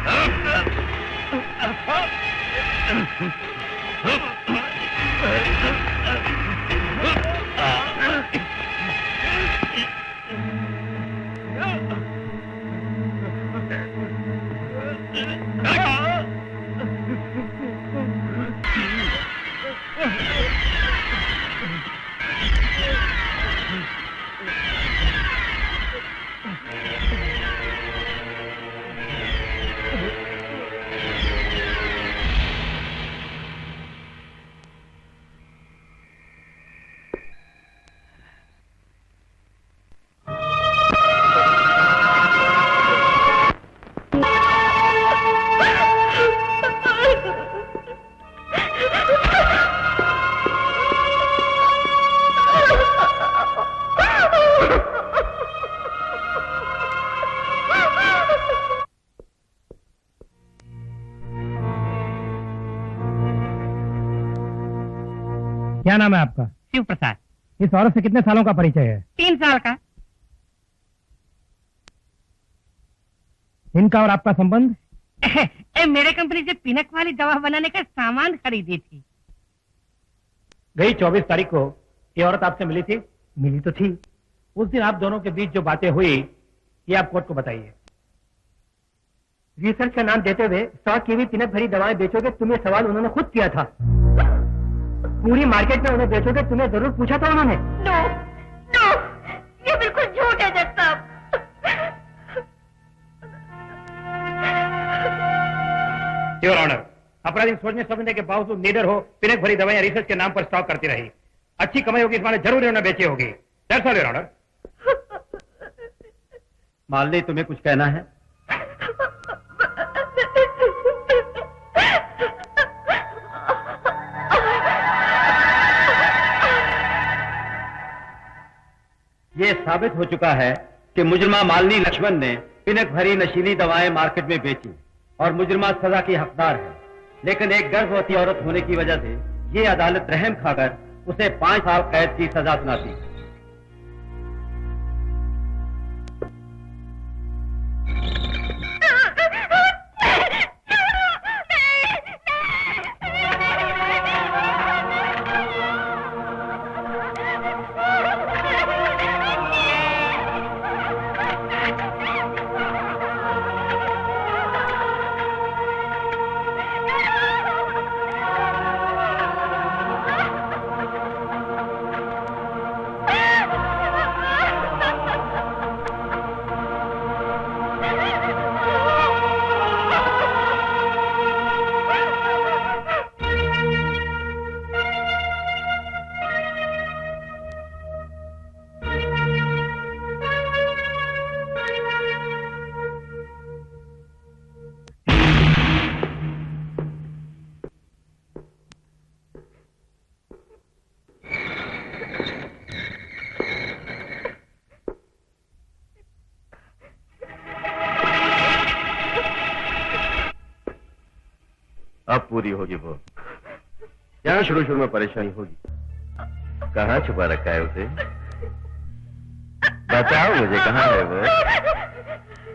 क्या नाम है आपका? शिव प्रसाद। इस औरत से कितने सालों का परिचय है? 3 साल का। इनका और आपका संबंध? मेरे कंपनी से पिनक वाली दवा बनाने का सामान खरीदी थी। गई 24 तारीख को ये औरत आपसे मिली थी? मिली तो थी। उस दिन आप दोनों के बीच जो बातें हुई ये आप कोर्ट को बताइए। रिसर्च का नाम देते हुए 100 की भी तिनक भरी दवाएं बेचोगे, तुम्हें सवाल उन्होंने खुद किया था। पूरी मार्केट में उन्हें बेचोगे, तुम्हें जरूर पूछा था उन्होंने। नो नो, ये बिल्कुल झूठ है जज साहब। योर ऑनर, अपराधी सोचने समझने के बावजूद नीडर हो तिनक भरी दवाइयां रिसर्च के नाम पर स्टॉक करती रही। अच्छी कमाई होगी इस माने जरूर उन्होंने बेची होगी। That's all your honour. Malini, तुम्हें कुछ कहना है? ये साबित हो चुका है कि मुजरिमा मालनी लक्ष्मण ने पिनक भरी नशीली दवाएं मार्केट में बेची और मुजरिमा सजा की हकदार है। लेकिन एक गर्भवती औरत होने की वजह से ये अदालत रहम खाकर उसे 5 साल कैद की सजा सुनाती। अब पूरी होगी वो। यहाँ शुरू में परेशानी होगी। कहाँ छुपा रखा है उसे? बताओ मुझे, कहाँ है वो?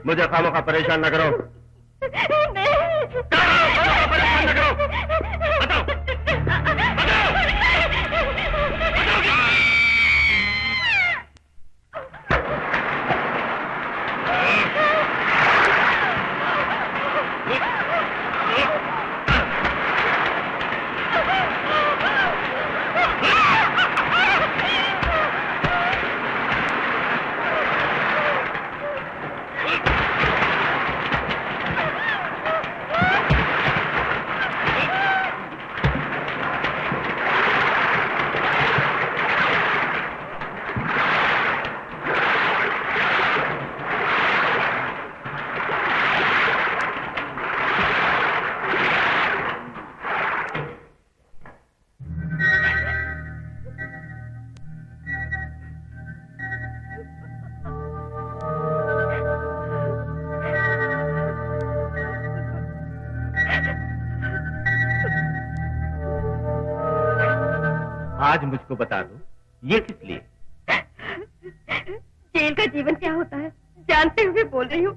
मुझे खामोखा परेशान न करो। परेशान न करो। बताओ। आज मुझको बता दो, ये किस लिए? जेल का जीवन क्या होता है जानते हुए बोल रही हूँ।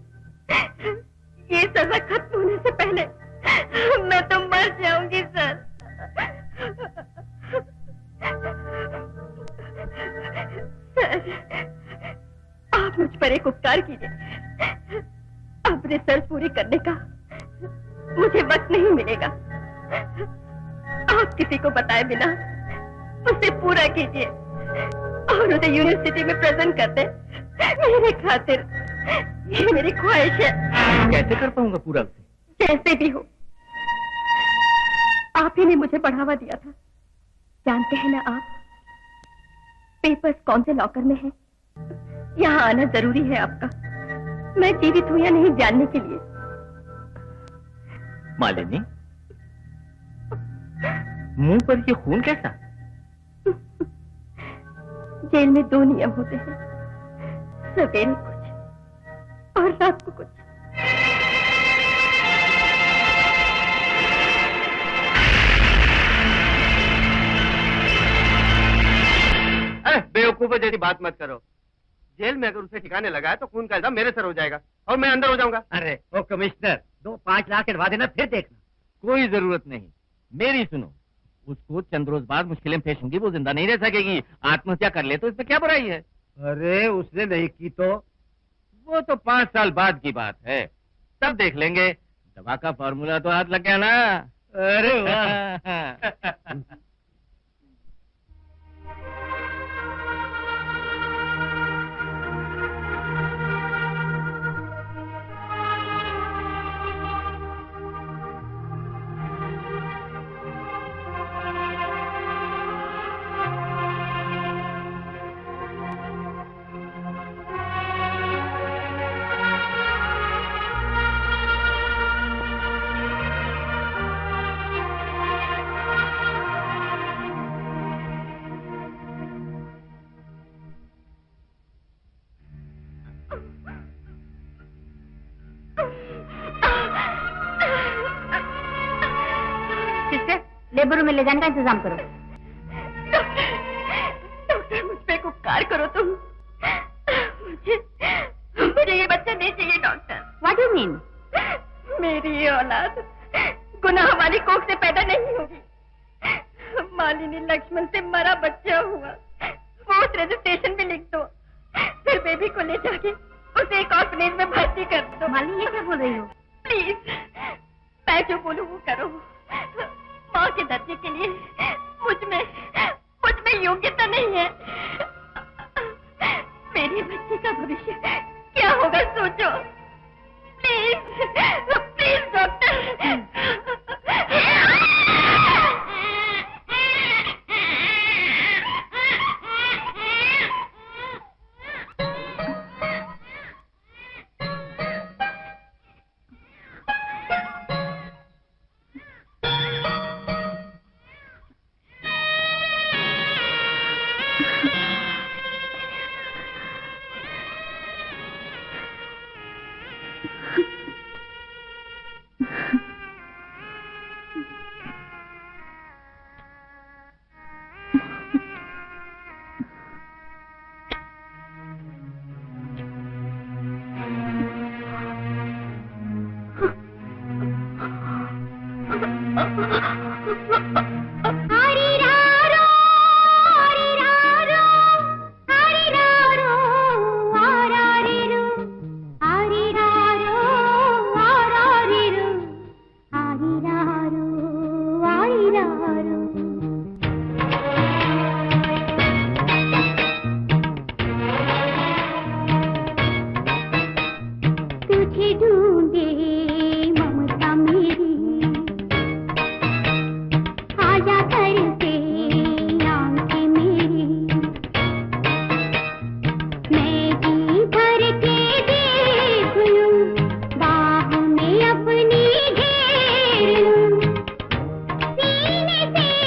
ये सजा खत्म होने से पहले मैं तो मर जाऊंगी सर। सर, आप मुझ पर एक उपकार कीजिए। अब रिसर्च पूरी करने का मुझे वक्त नहीं मिलेगा। आप किसी को बताए बिना उसे पूरा कीजिए और उसे यूनिवर्सिटी में प्रेजेंट कर दे मेरे खातिर। ये मेरी ख्वाहिश है। कैसे कर पाऊंगा पूरा उसे? जैसे भी हो, आप ही ने मुझे बढ़ावा दिया था। जानते हैं ना आप पेपर्स कौन से लॉकर में है? यहाँ आना जरूरी है आपका। मैं जीवित हूँ या नहीं जानने के लिए। मालिनी, मुंह पर ये खून कैसा? जेल में 2 नियम होते हैं, सवेरे कुछ और रात को कुछ। अरे बेवकूफों जैसी बात मत करो। जेल में अगर उसे ठिकाने लगा है तो खून का इल्जाम मेरे सर हो जाएगा और मैं अंदर हो जाऊंगा। अरे ओ कमिश्नर, 2-5 लाख करवा देना, फिर देखना। कोई जरूरत नहीं, मेरी सुनो। उसको चंद रोज बाद मुश्किलें पेश होंगी, वो जिंदा नहीं रह सकेगी। आत्महत्या कर ले तो इसमें क्या बुराई है? अरे उसने नहीं की तो? वो तो 5 साल बाद की बात है, तब देख लेंगे। दवा का फॉर्मूला तो हाथ लग गया ना। अरे वाह। लेबर रूम में ले जाने का इंतजाम करो। डॉक्टर मुझ पे उपकार करो तुम। मुझे ये बच्चा नहीं चाहिए डॉक्टर। What do mean? मेरी ये औलाद गुनाह वाली कोख से पैदा नहीं होगी। मालिनी लक्ष्मण से मरा बच्चा हुआ, वो उस रजिस्ट्रेशन में लिख दो, फिर बेबी को ले जाके उसे एक ऑर्फनेज में भर्ती कर दो। मालिनी ये क्या बोल रही हो? प्लीज, मैं जो बोलूं वो करो। माँ के दर्जे के लिए मुझ में योग्यता नहीं है। मेरे बच्चे का भविष्य क्या होगा सोचो। Please please doctor. सीने से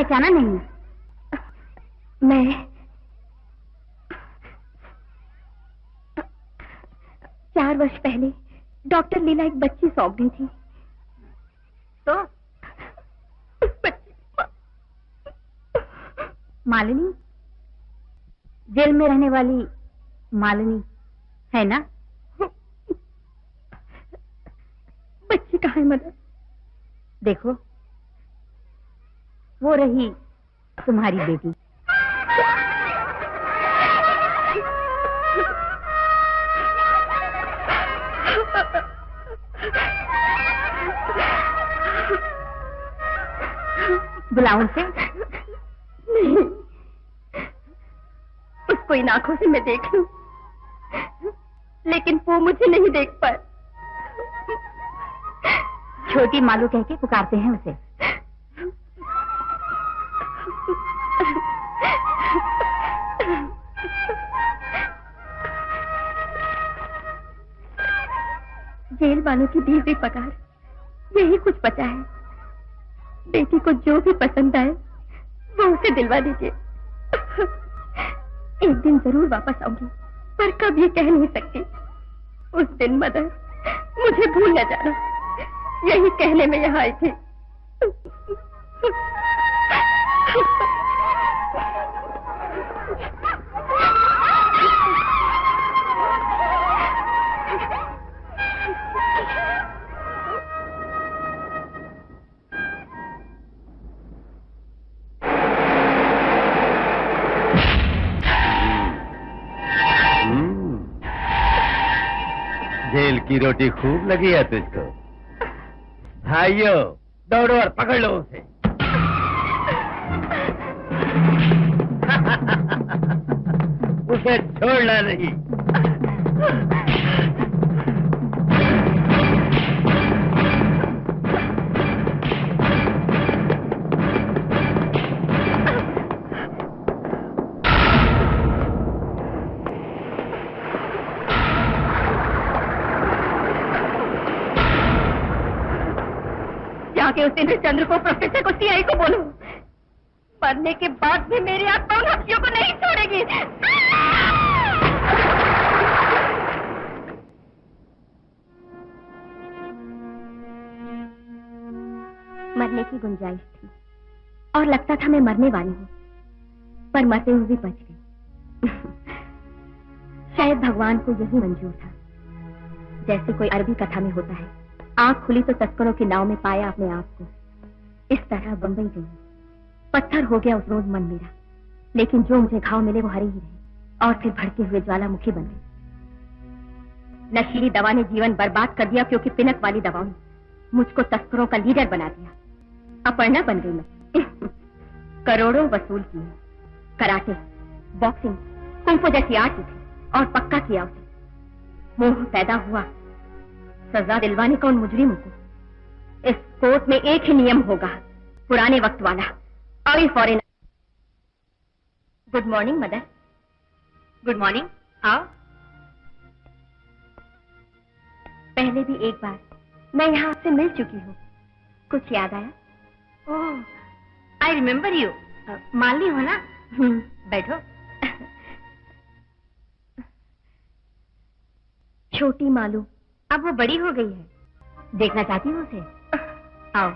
पहचाना नहीं? मैं 4 वर्ष पहले डॉक्टर लीला एक बच्ची सौंप दी थी। तो उस बच्ची मालिनी, जेल में रहने वाली मालिनी है ना? बच्ची कहाँ है मदर? देखो, वो रही तुम्हारी बेटी। बुलाओ उसे। नहीं, उसको इन आंखों से मैं देख लूं, लेकिन वो मुझे नहीं देख पाए। छोटी मालू कह के पुकारते हैं उसे। जेल वालों की दी हुई पगार, यही कुछ बचा है। बेटी को जो भी पसंद आए वो उसे दिलवा दीजिए। एक दिन जरूर वापस आऊंगी, पर कब ये कह नहीं सकती। उस दिन मदर, मुझे भूल न जाना, यही कहने में यहाँ आई थी। जेल की रोटी खूब लगी है तुझको। भाइयों, दौड़ो और पकड़ लो उसे। उसे छोड़ना नहीं। जाके उस इंद्रचंद्र को, प्रोफेसर को, सीआई को बोलो, मरने के बाद भी मेरी आत्मा उन हफ्तियों को नहीं छोड़ेगी। मरने की गुंजाइश थी और लगता था मैं मरने वाली हूँ, पर मरते हुए भी बच गई। शायद भगवान को यही मंजूर था। जैसे कोई अरबी कथा में होता है, आंख खुली तो तस्करों की नाव में पाया अपने आप को। इस तरह बंबई गई, पत्थर हो गया उस रोज मन मेरा, लेकिन जो मुझे घाव मिले वो हरे ही रहे और फिर भड़के हुए ज्वालामुखी बन गई। नशीली दवा ने जीवन बर्बाद कर दिया, क्योंकि पिनक वाली दवाओं ने मुझको तस्करों का लीडर बना दिया। अपर्णा बन गई मैं। करोड़ों वसूल किए, कराटे, बॉक्सिंग, कुंफू जैसी आर्ट थी और पक्का किया उसे। मोह पैदा हुआ, सजा दिलवाने का उन मुजरिमों को। इस कोर्ट में एक ही नियम होगा, पुराने वक्त वाला, आई foreign. Good morning mother. Good morning, आओ। पहले भी एक बार मैं यहाँ आपसे मिल चुकी हूँ, कुछ याद आया? ओह, आई रिमेम्बर यू। मालनी हो ना? बैठो। छोटी मालू अब वो बड़ी हो गई है, देखना चाहती हूँ उसे? आओ।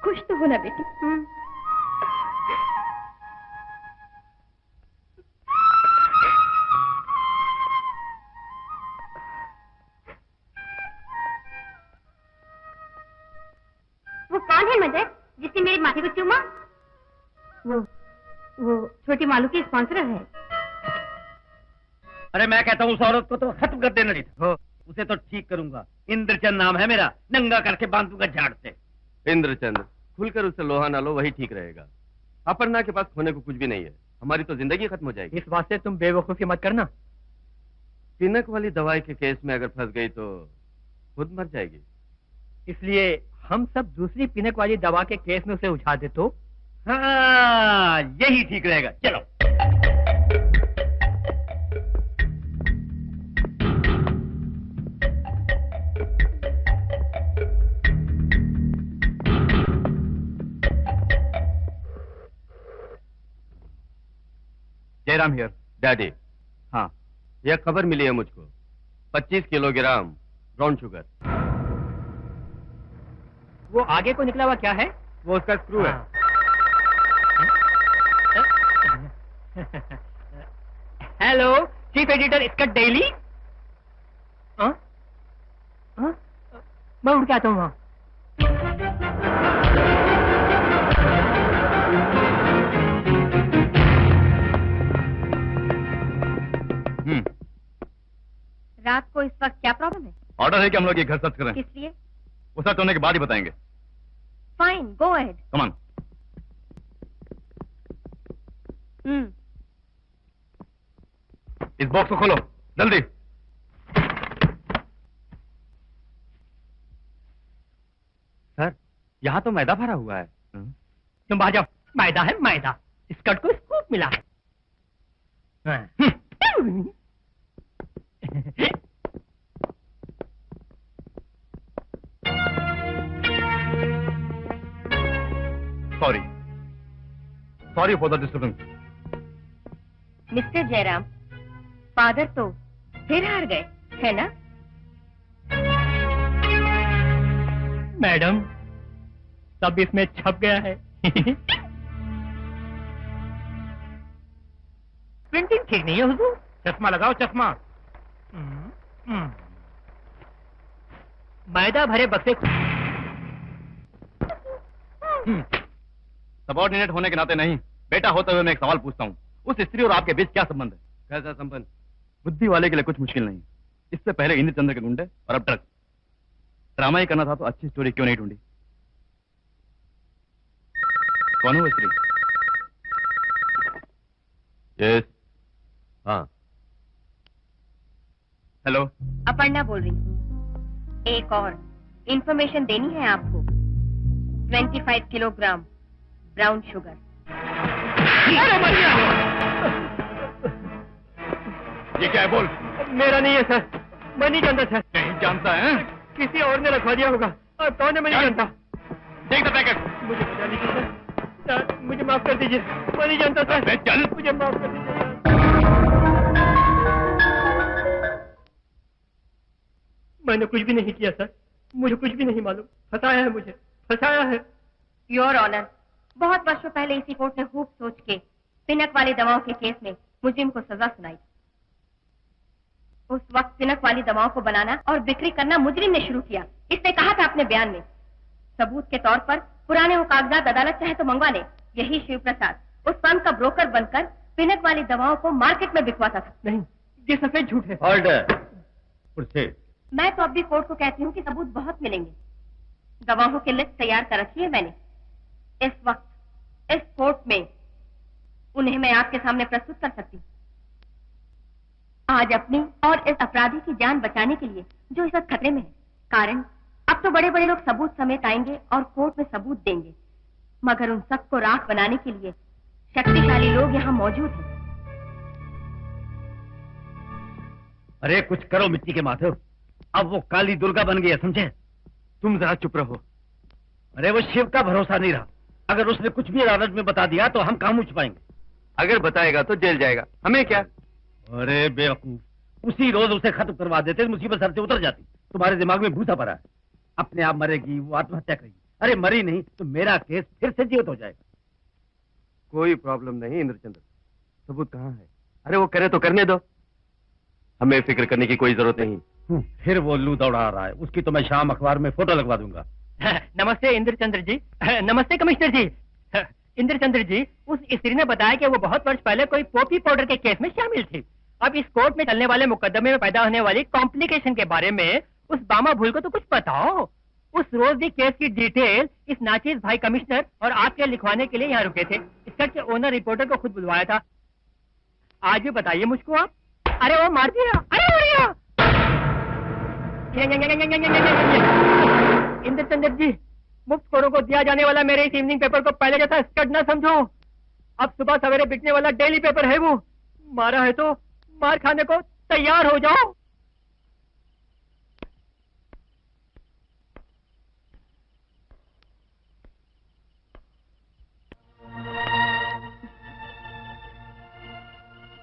खुश तो हो ना बेटी? वो कौन है मदर, जिसने मेरे माथे को चूमा? वो छोटी मालू की स्पॉन्सर है। अरे मैं कहता हूँ उस औरत को तो खत्म कर देना नहीं था। उसे तो ठीक करूंगा। इंद्रचंद नाम है मेरा, नंगा करके बांध दूंगा झाड़ से। इंद्रचंद, खुलकर उसे लोहा ना लो, वही ठीक रहेगा। अपर्णा के पास खोने को कुछ भी नहीं है, हमारी तो जिंदगी खत्म हो जाएगी। इस वास्ते तुम बेवकूफी मत करना। पिनक वाली दवाई के केस में अगर फंस गई तो खुद मर जाएगी। इसलिए हम सब दूसरी पिनक वाली दवा के केस में उसे उठा दे तो। हाँ, यही ठीक रहेगा, चलो। जयराम हियर। डैडी, हाँ, यह खबर मिली है मुझको, 25 किलोग्राम ब्राउन शुगर। वो आगे को निकला हुआ क्या है? वो उसका स्क्रू है। हेलो चीफ एडिटर स्कट डेली। मैं उठ के आता हूँ वहाँ। रात को इस वक्त क्या प्रॉब्लम है? ऑर्डर है कि हम लोग ये घर सर्च करें। किस लिए? वो सर्च होने के बाद ही बताएंगे। Fine, go ahead. Come on. इस बॉक्स को खोलो जल्दी। सर, यहाँ तो मैदा भरा हुआ है। तुम बाहर जाओ। मैदा है मैदा। स्कर्ट को स्कूप मिला है। Sorry for the disturbance. Mister Jairam, father तो फिर हार गए, है ना? मैडम, सब इसमें छप गया है। प्रिंटिंग ठीक नहीं है हुजूर। चश्मा लगाओ, चश्मा। मैदा भरे बक्से। सबॉर्डिनेट होने के नाते नहीं, बेटा होते हुए मैं एक सवाल पूछता हूँ, उस स्त्री और आपके बीच क्या संबंध है? कैसा संबंध? बुद्धि वाले के लिए कुछ मुश्किल नहीं। इससे पहले इंद्र चंद्र के गुंडे और अब ड्रग्स। ड्रामा ही करना था तो अच्छी स्टोरी क्यों नहीं ढूंढी? कौन है वो स्त्री? यस। हाँ। हेलो, अपर्णा बोल रही हूँ। एक और इंफॉर्मेशन देनी है आपको। 25 किलोग्राम ब्राउन शुगर। ये क्या है बोल? मेरा नहीं है सर, मैं नहीं जानता सर। नहीं जानता है? किसी और ने रखवा दिया होगा। और कौन है मैं नहीं जानता। देख द पैकेट। मुझे पता नहीं सर। सर मुझे माफ कर दीजिए, मैं नहीं जानता सर। चल, मुझे माफ कर दीजिए सर। मैंने कुछ भी नहीं किया सर, मुझे कुछ भी नहीं मालूम। फंसाया है मुझे, फंसाया है। योर ऑनर, बहुत वर्षों पहले इसी कोर्ट ने खूब सोच के पिनक वाली दवाओं के केस में मुजरिम को सजा सुनाई। उस वक्त पिनक वाली दवाओं को बनाना और बिक्री करना मुजरिम ने शुरू किया। इसने कहा था अपने बयान में, सबूत के तौर पर पुराने वो कागजात अदालत चाहे तो मंगवा ले। यही शिव प्रसाद उस फर्म का ब्रोकर बनकर पिनक वाली दवाओं को मार्केट में बिकवाता था। नहीं, ये सफेद झूठ है। ऑर्डर। मैं तो अब भी कोर्ट को कहती हूँ कि सबूत बहुत मिलेंगे। गवाहों की लिस्ट तैयार कर रखी है मैंने। इस वक्त इस कोर्ट में उन्हें मैं आपके सामने प्रस्तुत कर सकती हूँ। आज अपनी और इस अपराधी की जान बचाने के लिए जो इस वक्त खतरे में है। कारण अब तो बड़े बड़े लोग सबूत समेत आएंगे और कोर्ट में सबूत देंगे, मगर उन सबको राख बनाने के लिए शक्तिशाली लोग यहाँ मौजूद हैं। अरे कुछ करो मिट्टी के माथे। अब वो काली दुर्गा बन गई है, समझे? तुम जरा चुप रहो। अरे वो शिव का भरोसा नहीं रहा। अगर उसने कुछ भी अदालत में बता दिया तो हम कहाँ मुझ पाएंगे? अगर बताएगा तो जेल जाएगा, हमें क्या? अरे बेवकूफ, उसी रोज उसे खत्म करवा देते, मुसीबत सर से उतर जाती। तुम्हारे दिमाग में भूसा पड़ा है। अपने आप मरेगी, वो आत्महत्या करेगी। अरे मरी नहीं तो मेरा केस फिर से जीवित हो जाएगा। कोई प्रॉब्लम नहीं इंद्रचंद्र, सबूत कहाँ है? अरे वो करे तो करने दो, हमें फिक्र करने की कोई जरूरत नहीं। फिर वो लू दौड़ा रहा है, उसकी तो मैं शाम अखबार में फोटो लगवा दूंगा। नमस्ते इंद्रचंद्र जी। नमस्ते कमिश्नर जी। इंद्रचंद्र जी, उस स्त्री ने बताया कि वो बहुत वर्ष पहले कोई पॉपी पाउडर के केस में शामिल थी। अब इस कोर्ट में चलने वाले मुकदमे में पैदा होने वाली कॉम्प्लिकेशन के बारे में उस बामा भूल को तो कुछ बताओ। उस रोजी केस की डिटेल इस नाचिस भाई कमिश्नर और आपके लिखवाने के लिए यहाँ रुके थे। इसका के ओनर रिपोर्टर को खुद बुलवाया था। आज भी बताइए मुझको आप। अरे वो मार दिया, अरे बढ़िया। इंद्र चंद्र जी, मुफ्तखोरों को दिया जाने वाला मेरे इस इवनिंग पेपर को पहले जैसा स्कर्ट न समझो। अब सुबह सवेरे बिकने वाला डेली पेपर है वो। मारा है तो मार खाने को तैयार हो जाओ।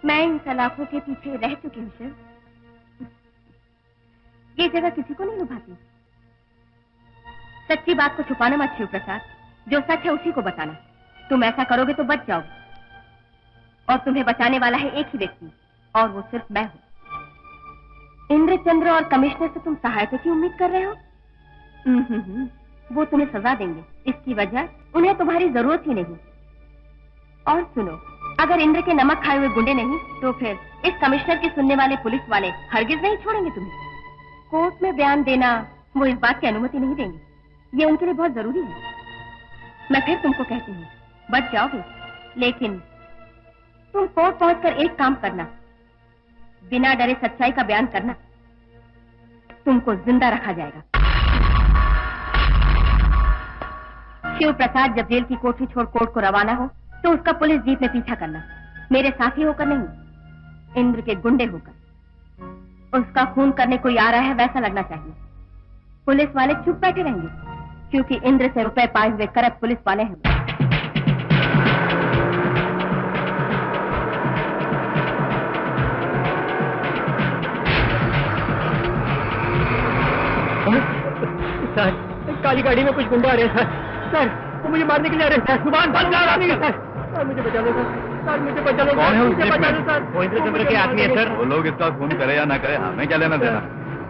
मैं इन सलाखों के पीछे रह चुकी हूँ शिव। ये जगह किसी को नहीं लुभाती। सच्ची बात को छुपाना मत शिव प्रसाद, जो सच है उसी को बताना। तुम ऐसा करोगे तो बच जाओगे, और तुम्हें बचाने वाला है एक ही व्यक्ति, और वो सिर्फ मैं हूँ। इंद्रचंद्र और कमिश्नर से तुम सहायता की उम्मीद कर रहे हो? वो तुम्हें सजा देंगे। इसकी वजह उन्हें तुम्हारी जरूरत ही नहीं। और सुनो, अगर इंद्र के नमक खाए हुए गुंडे नहीं तो फिर इस कमिश्नर के सुनने वाले पुलिस वाले हरगिज नहीं छोड़ेंगे तुम्हें। कोर्ट में बयान देना वो इस बात की अनुमति नहीं देंगे। ये उनके लिए बहुत जरूरी है। मैं फिर तुमको कहती हूँ, बच जाओगे, लेकिन तुम कोर्ट पहुंचकर एक काम करना, बिना डरे सच्चाई का बयान करना। तुमको जिंदा रखा जाएगा। शिव प्रसाद जब जेल की कोठरी छोड़ कोर्ट को रवाना हो तो उसका पुलिस जीप में पीछा करना, मेरे साथी होकर नहीं, इंद्र के गुंडे होकर। उसका खून करने कोई आ रहा है वैसा लगना चाहिए। पुलिस वाले चुप बैठे रहेंगे, क्योंकि इंद्र से रुपए पाए हुए करप्ट पुलिस वाले हैं। सर, काली गाड़ी में कुछ गुंडा आ रहे हैं सर। वो मुझे मारने के लिए आ रहे हैं। जुबान बंद कर रहा है सर। मुझे बचा लो सर, मुझे बचा लो। कौन है उस जीप में? सर, वो इंद्रचंद्र के आदमी है सर। वो लोग इसका खून करे या ना करे, हमें क्या लेना देना।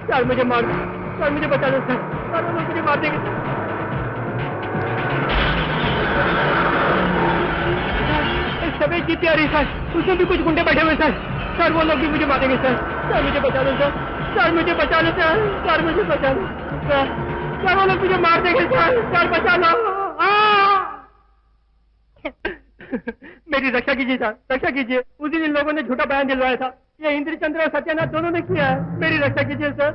सर मुझे मार दो सर, मुझे बचा लो सर। सर वो लोग मुझे मार देंगे। सफेद जीप आ रही सर, उसमें भी कुछ गुंडे बैठे हुए सर। सर वो लोग भी मुझे मारेंगे सर। सर मुझे बचा लो सर। सर मुझे बचा लो सर। सर मुझे बचा लो सर। वो लोग मुझे मार देंगे सर। सर बचा लो। मेरी रक्षा कीजिए सर, रक्षा कीजिए। उस दिन इन लोगों ने झूठा बयान दिलवाया था। ये इंद्रचंद्र और सत्यानाथ दोनों ने किया है। मेरी रक्षा कीजिए सर।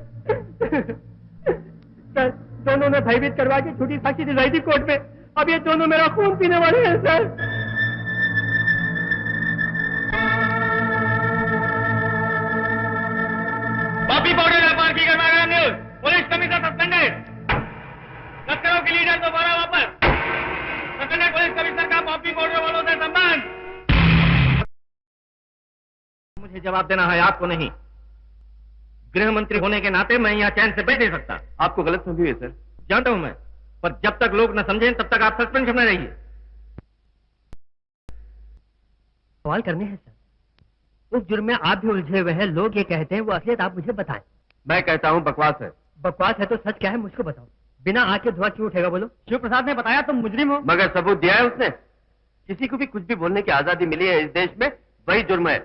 सर दोनों ने भयभीत करवा के झूठी साक्षी दिलाई थी कोर्ट में। अब ये दोनों मेरा खून पीने वाले हैं सर। कॉपी पाउडर व्यापार की गड़बड़ा न्यूज। Police commissioner suspended. तस्करों के लीडर दोबारा वापस। सस्पेंडेड पुलिस कमिश्नर का कॉपी पाउडर वालों से संबंध। मुझे जवाब देना है, आपको नहीं। गृह मंत्री होने के नाते मैं यहाँ चैन से बैठ नहीं सकता। आपको गलत समझी है सर। जानता हूं मैं, पर जब तक लोग न समझें तब तक आप सस्पेंशन में रहिए। सवाल करने हैं सर। उस जुर्म में आप भी उलझे हुए हैं। लोग ये कहते हैं वो असलियत आप मुझे बताएं। मैं कहता हूँ बकवास है। बकवास है तो सच क्या है मुझको बताओ। बिना आग के धुआं क्यों उठेगा बोलो। शिव प्रसाद ने बताया तुम मुजरिम हो। मगर सबूत दिया है उसने। किसी को भी कुछ भी बोलने की आजादी मिली है इस देश में, वही जुर्म है।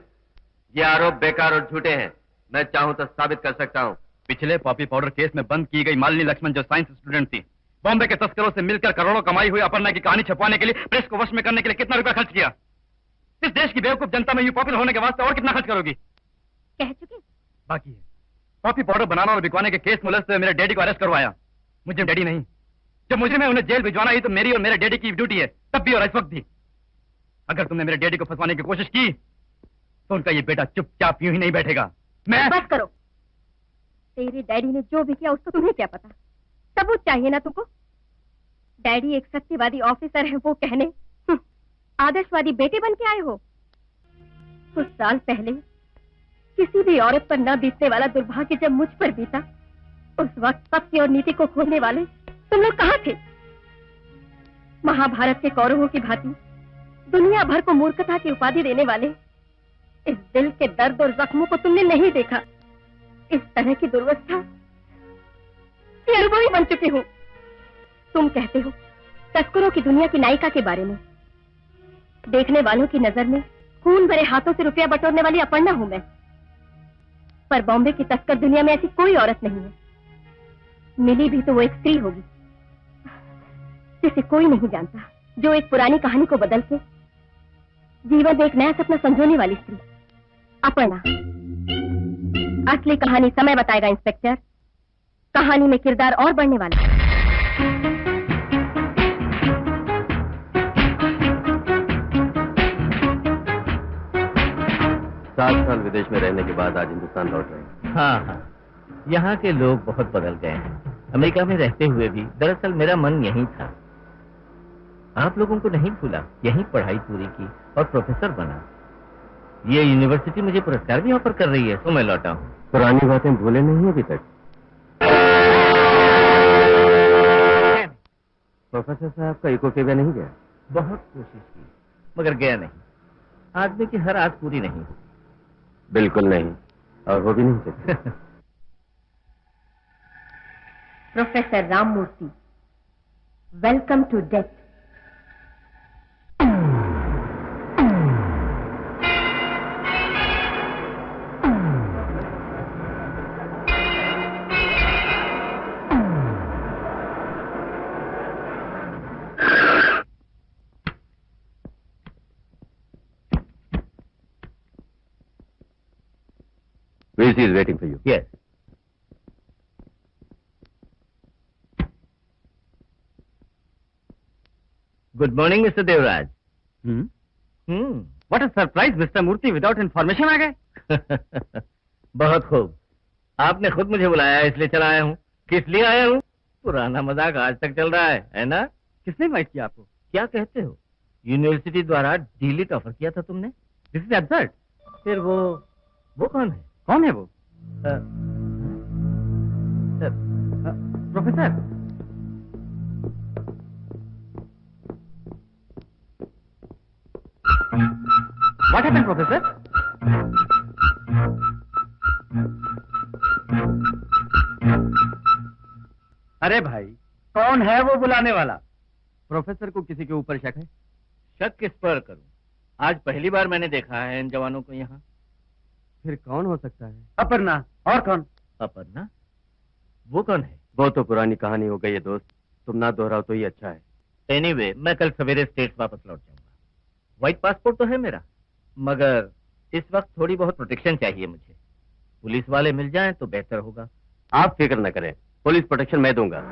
ये आरोप बेकार और झूठे हैं। मैं चाहूं तो साबित कर सकता हूं। पिछले पॉपी पाउडर केस में बंद की गई मालिनी लक्ष्मण जो साइंस स्टूडेंट थी, बॉम्बे के तस्करों से मिलकर करोड़ों कमाई हुई अपर्णा की कहानी छपवाने के लिए प्रेस को वश में करने के लिए कितना रुपया खर्च किया? इस देश की बेवकूफ जनता में यूं पॉपुलर होने के वास्ते और कितना खर्च करोगी? कह चुके। बाकी है, पॉपी पाउडर बनाना और बिकवाने के केस में उलझते मेरे डैडी को अरेस्ट करवाया। मुझे डैडी नहीं, जब मुझे में उन्हें जेल भिजवाना ही तो मेरी और मेरे डैडी की ड्यूटी है, तब भी और इस वक्त भी। अगर तुमने मेरे डैडी को फंसवाने की कोशिश की तो उनका ये बेटा चुपचाप यूं ही नहीं बैठेगा। मैं बस करो। तेरे डैडी ने जो भी किया उसको तुम्हें क्या पता? सबूत चाहिए ना तुमको। डैडी एक सत्यवादी ऑफिसर है वो कहने आदर्शवादी बेटे बन के आए हो। कुछ साल पहले किसी भी औरत पर न बीतने वाला दुर्भाग्य जब मुझ पर बीता, उस वक्त सत्य और नीति को खोने वाले तुम लोग कहाँ थे? महाभारत के कौरवों की भांति दुनिया भर को मूर्खता की उपाधि देने वाले इस दिल के दर्द और जख्मों को तुमने नहीं देखा। इस तरह की दुर्वस्था की अनुभवी बन चुकी हूँ। तुम कहते हो तस्करों की दुनिया की नायिका के बारे में। देखने वालों की नजर में खून भरे हाथों से रुपया बटोरने वाली अपर्णा हूं मैं, पर बॉम्बे की तस्कर दुनिया में ऐसी कोई औरत नहीं है। मिली भी तो वो एक स्त्री होगी जिसे कोई नहीं जानता, जो एक पुरानी कहानी को बदल के जीवन में एक नया सपना संजोने वाली स्त्री, अपर्णा। असली कहानी समय बताएगा इंस्पेक्टर। कहानी में किरदार और बढ़ने वाला है। 7 साल विदेश में रहने के बाद आज हिंदुस्तान लौट रहे हैं। हाँ हाँ, यहाँ के लोग बहुत बदल गए हैं। अमेरिका में रहते हुए भी दरअसल मेरा मन यहीं था। आप लोगों को नहीं भूला, यहीं पढ़ाई पूरी की और प्रोफेसर बना। ये यूनिवर्सिटी मुझे पुरस्कार भी ऑफर कर रही है, तो मैं लौटा हूँ। पुरानी बातें भूले नहीं अभी तक? प्रोफेसर साहब का इको के नहीं गया? बहुत कोशिश की मगर गया नहीं। आदमी की हर आस पूरी नहीं। बिल्कुल नहीं, और हो भी नहीं सकती। Professor Ramamurthy, welcome to death. VC is waiting for you. Yes. Good morning, Mr. Devraj. What a surprise, Mr. Murthy, without information आ गए। बहुत खूब। आपने खुद मुझे बुलाया, इसलिए चला आया हूँ। किस लिए आया हूँ? पुराना मजाक आज तक चल रहा है ना? किसने इनवाइट किया आपको? क्या कहते हो? यूनिवर्सिटी द्वारा डीलिट ऑफर किया था तुमने। This is absurd. फिर वो कौन है? कौन है वो? प्रोफेसर। What happened, professor? अरे भाई, कौन है वो बुलाने वाला? प्रोफेसर को किसी के ऊपर शक है? शक किस पर करूं? आज पहली बार मैंने देखा है इन जवानों को यहाँ। फिर कौन हो सकता है? अपर्णा। और कौन? अपर्णा? वो कौन है? वो तो पुरानी कहानी हो गई है दोस्त, तुम ना दोहराओ तो ही अच्छा है। एनीवे, मैं कल सवेरे स्टेट्स वापस लौट जाऊंगा। व्हाइट पासपोर्ट तो है मेरा, मगर इस वक्त थोड़ी बहुत प्रोटेक्शन चाहिए मुझे। पुलिस वाले मिल जाएं तो बेहतर होगा। आप फिक्र न करें, पुलिस प्रोटेक्शन मैं दूंगा।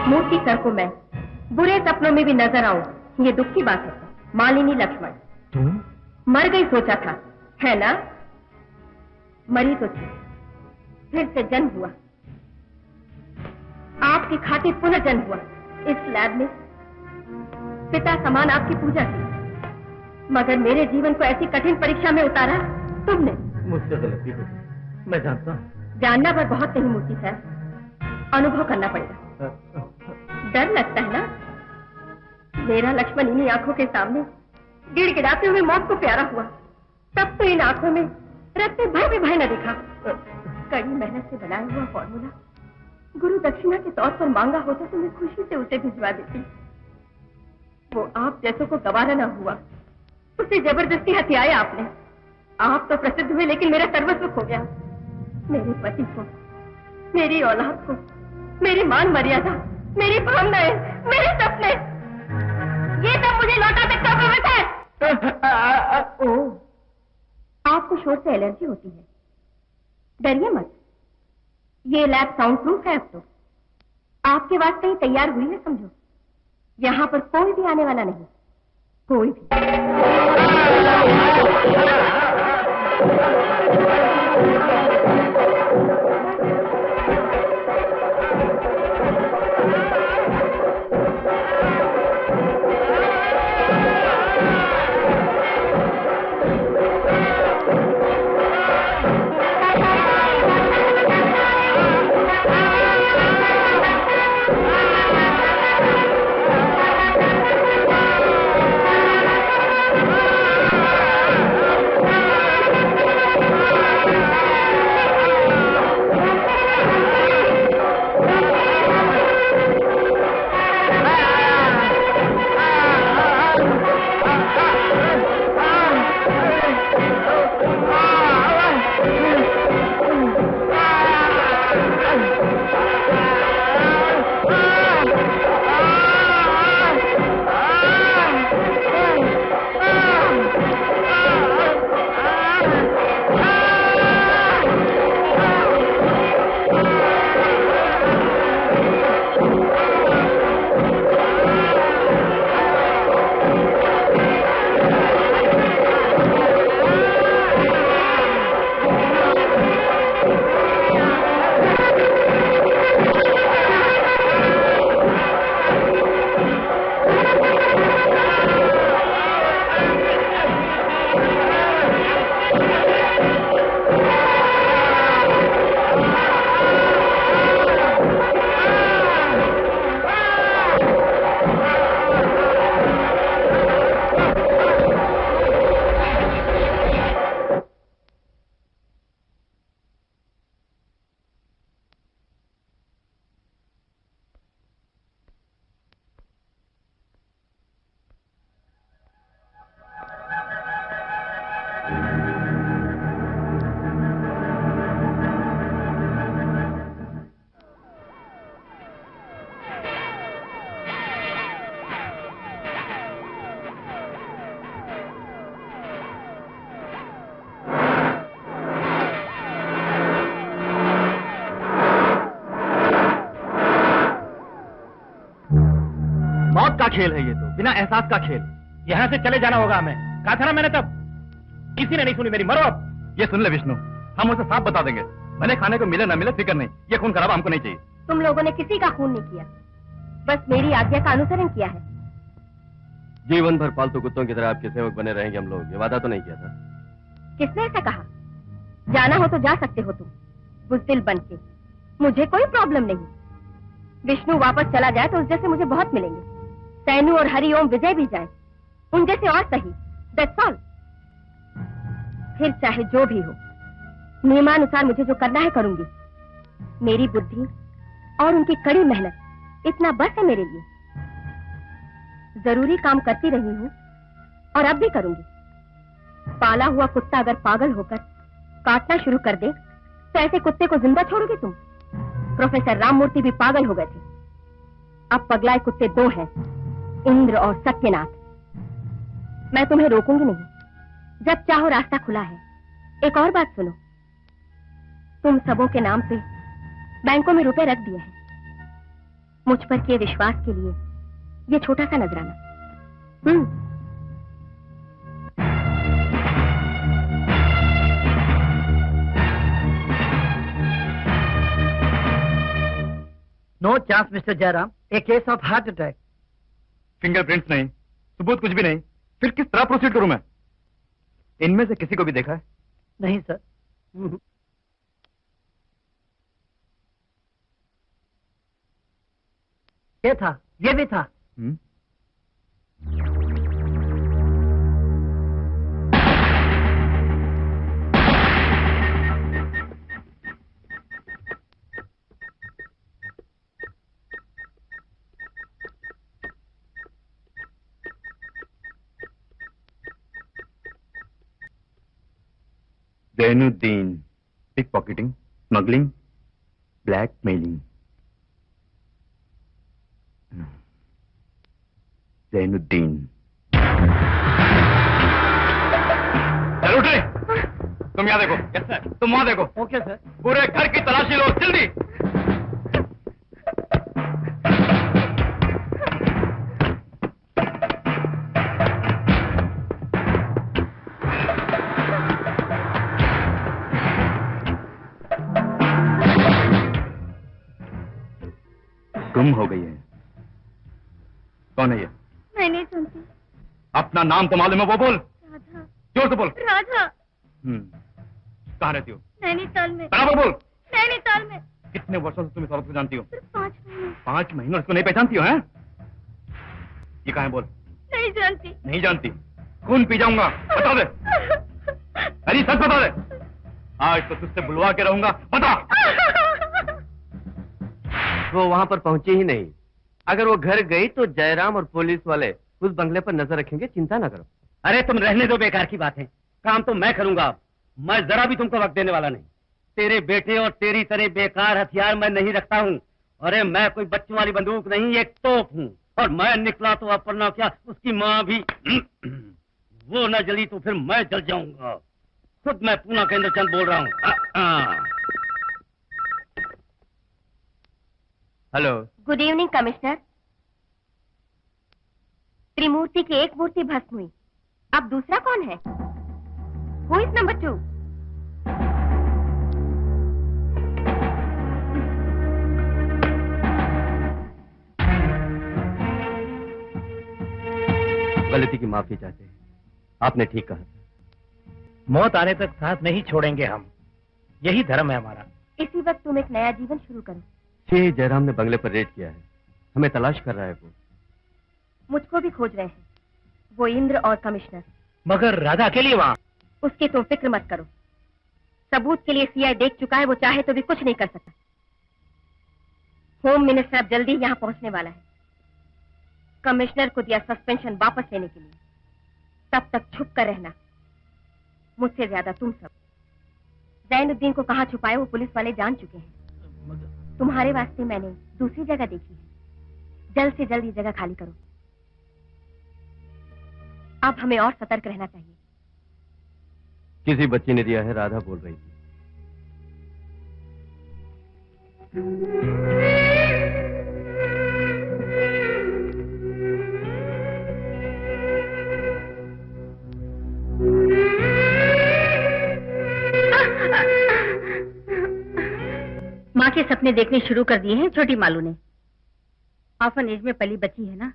मूर्ति सर को मैं बुरे सपनों में भी नजर आऊं, ये दुख की बात है। मालिनी लक्ष्मण तुम? मर गई सोचा था, है ना? मरी तो थी, फिर से जन्म हुआ, आपकी खातिर पुनर्जन्म हुआ। इस लैब में पिता समान आपकी पूजा की, मगर मेरे जीवन को ऐसी कठिन परीक्षा में उतारा तुमने। मुझसे गलती हो गई, मैं जानता हूँ। जानना पर बहुत नहीं मूर्ति सर, अनुभव करना पड़ेगा। डर लगता है ना? मेरा लक्ष्मण इन्हीं आंखों के सामने गिड़गिड़ाते हुए मौत को प्यारा हुआ, तब तो इन आंखों में रत्ते भर भी भय न दिखा। कड़ी मेहनत से बनाया हुआ फॉर्मूला गुरु दक्षिणा के तौर पर मांगा होता तो मैं खुशी से उसे भिजवा देती। वो आप जैसों को गवारा न हुआ, उसे जबरदस्ती हथियाया आपने। आप तो प्रसिद्ध हुए लेकिन मेरा सर्वस्व खो गया। मेरे पति को, मेरी औलाद को, मेरी मान मर्यादा, मेरी भावनाएं, मेरे सपने, ये सब मुझे लौटा सकता है। ओह, आपको शोर से एलर्जी होती है, डरिए मत, ये लैब साउंड प्रूफ है। अब तो आपके वास्ते ही तैयार हुई है समझो। यहाँ पर कोई भी आने वाला नहीं, कोई भी। का खेल है ये तो, बिना एहसास का खेल। यहाँ से चले जाना होगा हमें, कहा था ना मैंने तब। किसी ने नहीं सुनी मेरी, मरो अब। ये सुन ले विष्णु, हम उसे साफ बता देंगे, भले खाने को मिले ना मिले फिक्र नहीं, ये खून खराब हमको नहीं चाहिए। तुम लोगों ने किसी का खून नहीं किया, बस मेरी आज्ञा का अनुसरण किया है। जीवन भर पालतू कुत्तों की तरह आपके सेवक बने रहेंगे हम लोग, ये वादा तो नहीं किया था। किसने ऐसा कहा? जाना हो तो जा सकते हो तुम, बुज़दिल बन के, मुझे कोई प्रॉब्लम नहीं। विष्णु वापस चला जाए तो उस जैसे मुझे बहुत मिलेंगे। सैनू और हरिओम विजय भी जाए, उन जैसे और सही, दैट्स ऑल। फिर चाहे जो भी हो, नियमानुसार मुझे जो करना है करूंगी। मेरी बुद्धि और उनकी कड़ी मेहनत इतना बस है मेरे लिए। जरूरी काम करती रही हूं और अब भी करूंगी। पाला हुआ कुत्ता अगर पागल होकर काटना शुरू कर दे तो ऐसे कुत्ते को जिंदा छोड़ोगे तुम? प्रोफेसर राममूर्ति भी पागल हो गए थे। अब पगलाए कुत्ते दो हैं, इंद्र और सत्यनाथ। मैं तुम्हें रोकूंगी नहीं, जब चाहो रास्ता खुला है। एक और बात सुनो, तुम सबों के नाम पे बैंकों में रुपए रख दिए हैं। मुझ पर किए विश्वास के लिए ये छोटा सा नजराना। No chance mister Jairam, a case of heart attack. Fingerprints नहीं, सबूत कुछ भी नहीं, फिर किस तरह प्रोसीड करूं मैं? इनमें से किसी को भी देखा है? नहीं सर। ये था, ये भी था। Zainuddin, pick pocketing, smuggling, blackmailing. Zainuddin. चलो उठे, तुम यहाँ देखो। Yes sir. तुम वहां देखो। Okay sir. पूरे घर की तलाशी लो, जल्दी। गुम हो गई है। कौन है ये? मैं नहीं सुनती। अपना नाम तो मालूम है, वो बोल। राधा। जोर से बोल। राधा। कहाँ रहती हो? नैनीताल में। बराबर बोल। नैनीताल में। कितने वर्षों से तुम इस औरत को जानती हो? सिर्फ 5 महीने। 5 महीने उसको नहीं पहचानती हो? हैं? ये कहाँ है बोल। नहीं जानती। नहीं जानती? खून पी जाऊंगा, बता दे। अरे सच बता दे। आज तो तुझसे बुलवा के रहूंगा, बता। वो वहां पर पहुंची ही नहीं। अगर वो घर गई तो जयराम और पुलिस वाले उस बंगले पर नजर रखेंगे, चिंता ना करो। अरे तुम रहने दो, बेकार की बात है। काम तो मैं करूंगा। मैं जरा भी तुमको वक्त देने वाला नहीं। तेरे बेटे और तेरी तरह बेकार हथियार मैं नहीं रखता हूँ। अरे मैं कोई बच्चों वाली बंदूक नहीं, एक तोप हूँ। और मैं निकला तो अपर्णा क्या, उसकी माँ भी। वो न जली तो फिर मैं जल जाऊंगा। खुद मैं पूना केंद्रचंद बोल रहा हूँ। Hello. Good evening commissioner. Trimurti की एक मूर्ति भस्म हुई, अब दूसरा कौन है? Who is number 2? गलती की माफी चाहते हैं। आपने ठीक कहा। मौत आने तक साथ नहीं छोड़ेंगे हम, यही धर्म है हमारा। इसी वक्त तुम एक नया जीवन शुरू करो। जी, जयराम ने बंगले पर रेड किया है, हमें तलाश कर रहा है वो। मुझको भी खोज रहे हैं, वो इंद्र और कमिश्नर। मगर राधा अकेली वहाँ। उसकी तुम फिक्र मत करो। सबूत के लिए सीआई देख चुका है, वो चाहे तो भी कुछ नहीं कर सकता। होम मिनिस्टर अब जल्दी यहाँ पहुंचने वाला है। कमिश्नर को दिया सस्पेंशन वापस लेने के लिए। तब तक छुप कर रहना। मुझसे ज्यादा तुम सब ज़ैनुद्दीन को कहाँ छुपाए वो पुलिस वाले जान चुके हैं। तुम्हारे वास्ते मैंने दूसरी जगह देखी है। जल्द से जल्द ये जगह खाली करो। अब हमें और सतर्क रहना चाहिए। किसी बच्ची ने दिया है, राधा बोल रही थी। माँ के सपने देखने शुरू कर दिए हैं छोटी मालू ने। ऑफन एज में पली बच्ची है ना,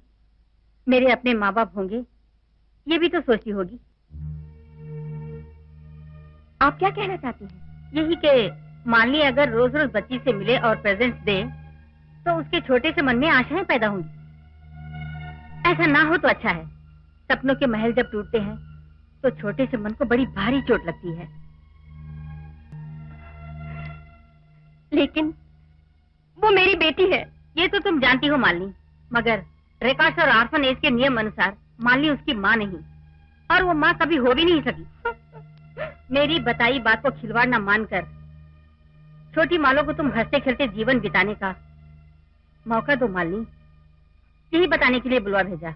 मेरे अपने माँ बाप होंगे, ये भी तो सोचती होगी। आप क्या कहना चाहती हैं? यही कि मान ली अगर रोज रोज बच्ची से मिले और प्रेजेंट्स दे तो उसके छोटे से मन में आशाएं पैदा होंगी। ऐसा ना हो तो अच्छा है। सपनों के महल जब टूटते हैं तो छोटे से मन को बड़ी भारी चोट लगती है। लेकिन वो मेरी बेटी है। ये तो तुम जानती हो मालिनी, मगर रिकॉर्ड्स और ऑर्फन एज के नियम अनुसार मालिनी उसकी माँ नहीं, और वो माँ कभी हो भी नहीं सकी। मेरी बताई बात को खिलवाड़ न मानकर छोटी मालो को तुम हंसते खेलते जीवन बिताने का मौका दो मालिनी। यही बताने के लिए बुलवा भेजा।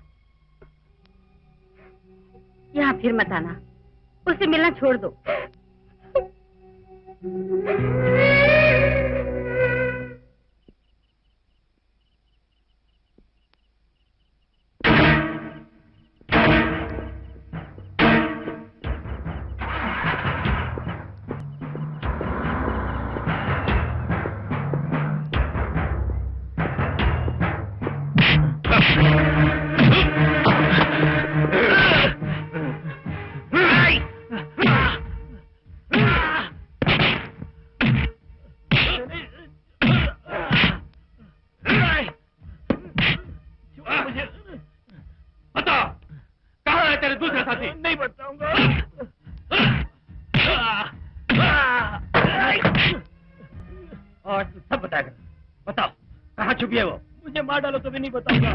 यहाँ फिर मत आना, उससे मिलना छोड़ दो। बता, कहाँ है तेरे दूसरे साथी? नहीं बताऊंगा। और तू सब बताएगा। बताओ, कहाँ छुपी है वो? मुझे मार डालो तो भी नहीं बताऊंगा।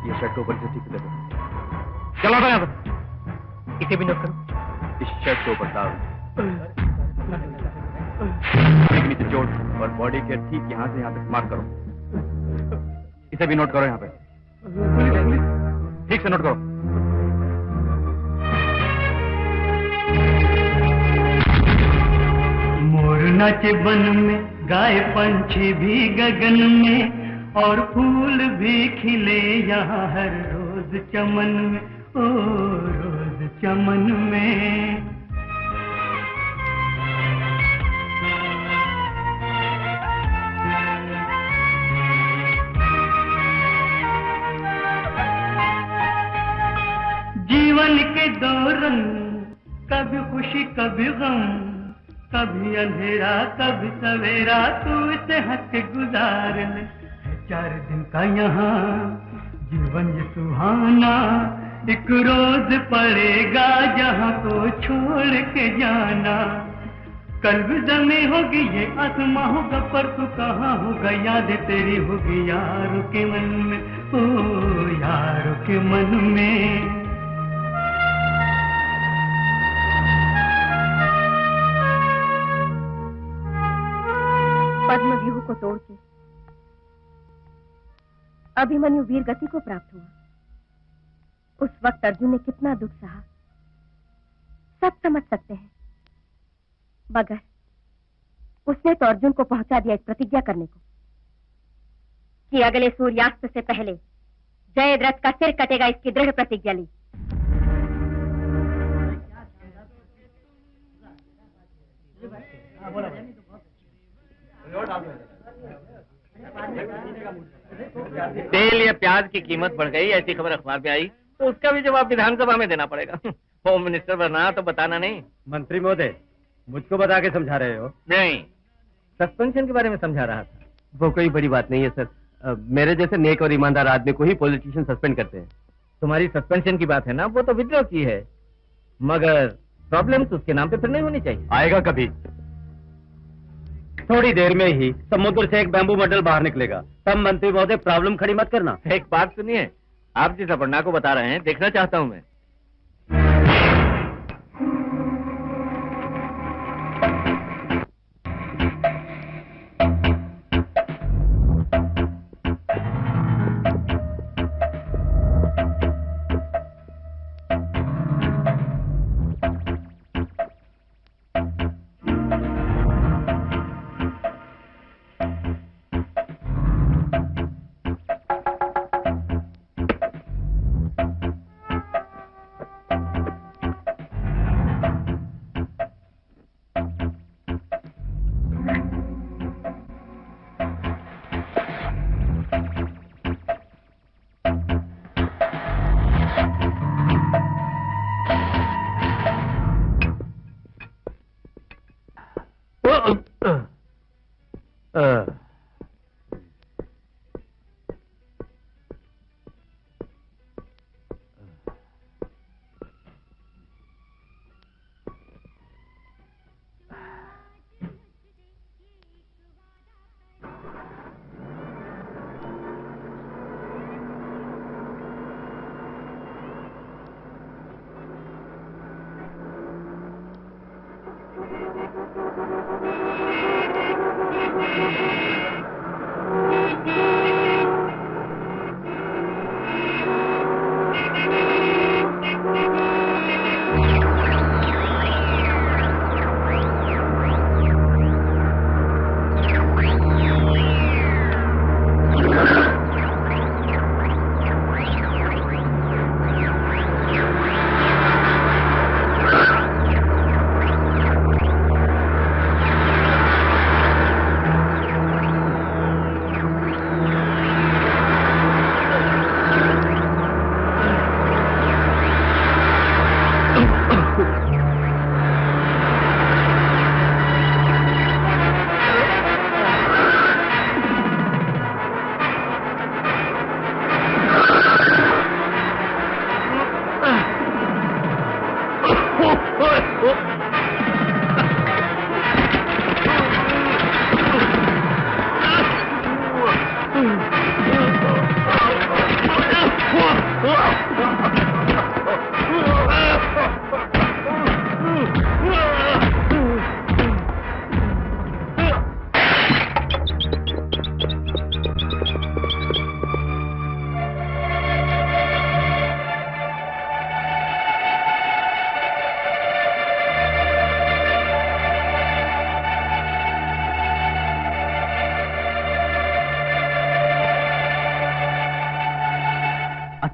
ये शर्ट को ऊपर से ठीक से देखो। चलो यहाँ पर। इसे भी नोट करो। इस शर्ट को ऊपर डाल, नीचे जोड़ और बॉडी के ठीक यहाँ से यहाँ तक मार्क करो। इसे भी नोट करो यहाँ पे, ठीक से नोट करो। मोर नाचे वन में, गाय पंछी भी गगन में, और फूल भी खिले यहाँ हर रोज चमन में, ओ रोज चमन में। जीवन के दो रंग, कभी खुशी कभी गम, कभी अंधेरा कभी सवेरा, तू इसे हंस के गुजार ले। 4 दिन का यहाँ जीवन ये सुहाना, एक रोज पड़ेगा जहाँ को छोड़ के जाना। कल भी जमी होगी ये आसमां होगा, पर तू कहाँ होगा, याद तेरी होगी यारों के मन में, ओ यारों के मन में। पद्म व्यूह को तोड़ के अभिमन्यु वीर गति को प्राप्त हुआ। उस वक्त अर्जुन ने कितना दुख सहा, सब समझ सकते हैं। मगर उसने तो अर्जुन को पहुंचा दिया एक प्रतिज्ञा करने को कि अगले सूर्यास्त से पहले जयद्रथ का सिर कटेगा, इसकी दृढ़ प्रतिज्ञा ली। तेल या प्याज की कीमत बढ़ गई, ऐसी खबर अखबार में आई, तो उसका भी जवाब विधानसभा में देना पड़ेगा। होम मिनिस्टर बनना तो बताना नहीं। मंत्री महोदय, मुझको बता के समझा रहे हो? नहीं, सस्पेंशन के बारे में समझा रहा था। वो कोई बड़ी बात नहीं है सर। मेरे जैसे नेक और ईमानदार आदमी को ही पॉलिटिशियन सस्पेंड करते हैं। तुम्हारी सस्पेंशन की बात है ना, वो तो विड्रॉ की है, मगर प्रॉब्लम तो उसके नाम पे फिर नहीं होनी चाहिए। आएगा कभी, थोड़ी देर में ही समुद्र से एक बैम्बू मॉडल बाहर निकलेगा। तब मंत्री महोदय प्रॉब्लम खड़ी मत करना। एक बात सुनिए, आप जिस अपर्णा को बता रहे हैं, देखना चाहता हूं मैं।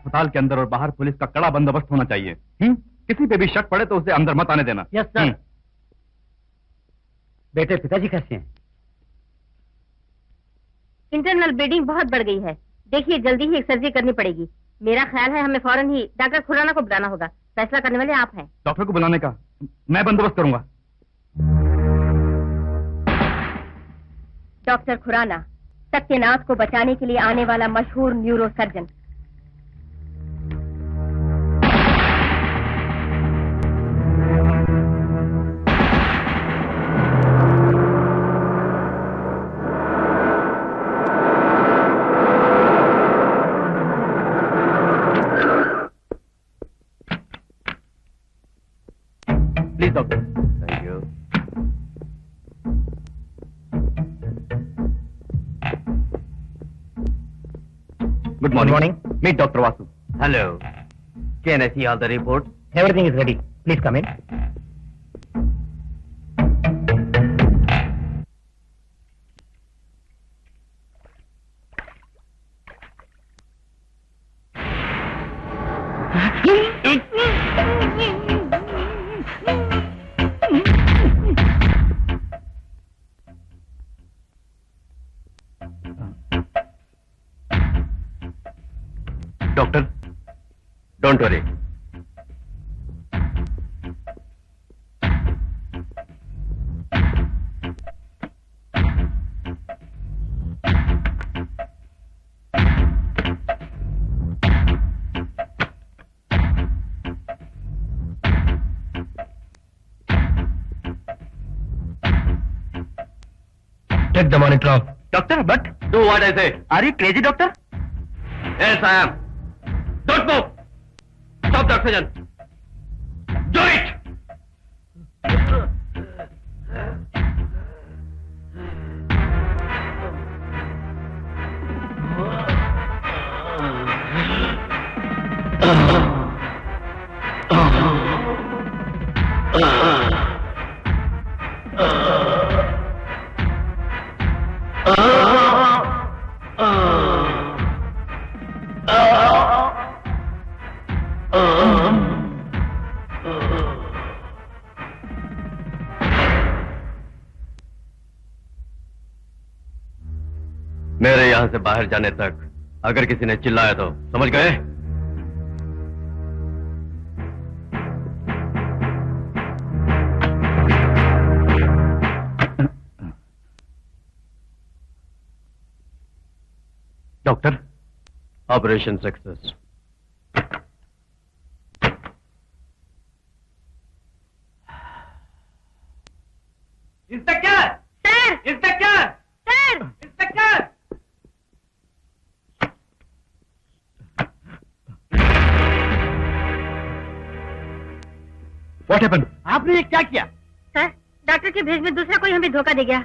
अस्पताल के अंदर और बाहर पुलिस का कड़ा बंदोबस्त होना चाहिए। किसी पे भी शक पड़े तो उसे अंदर मत आने देना। Yes sir. बेटे पिताजी कैसे हैं? इंटरनल ब्लीडिंग बहुत बढ़ गई है। देखिए जल्दी ही एक सर्जरी करनी पड़ेगी। मेरा ख्याल है हमें फौरन ही डॉक्टर खुराना को बुलाना होगा। फैसला करने वाले आप हैं। डॉक्टर को बुलाने का मैं बंदोबस्त करूंगा। डॉक्टर खुराना, सत्यनाथ को बचाने के लिए आने वाला मशहूर neuro surgeon. Please doctor. Thank you. Good morning. Meet Dr. Vasu. Hello. Can I see all the reports? Everything is ready. Please come in. Doctor, don't worry. Take the monitor off. Doctor, but Do what I say. are you crazy, doctor? Yes, I am. Don't move. Stop the oxygen. Do it. मेरे यहां से बाहर जाने तक अगर किसी ने चिल्लाया तो समझ गए? Doctor, operation success. Inspector! Sir! Inspector! Sir! Inspector! What happened? आपने ये क्या किया? सर, डॉक्टर के भेज में दूसरा कोई हमें धोखा दे गया।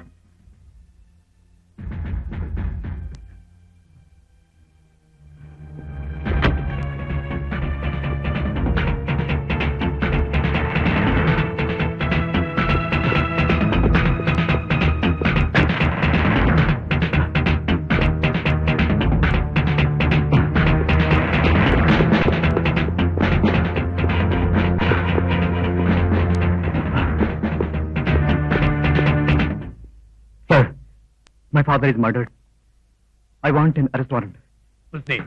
My father is murdered. I want an arrest warrant. Proceed.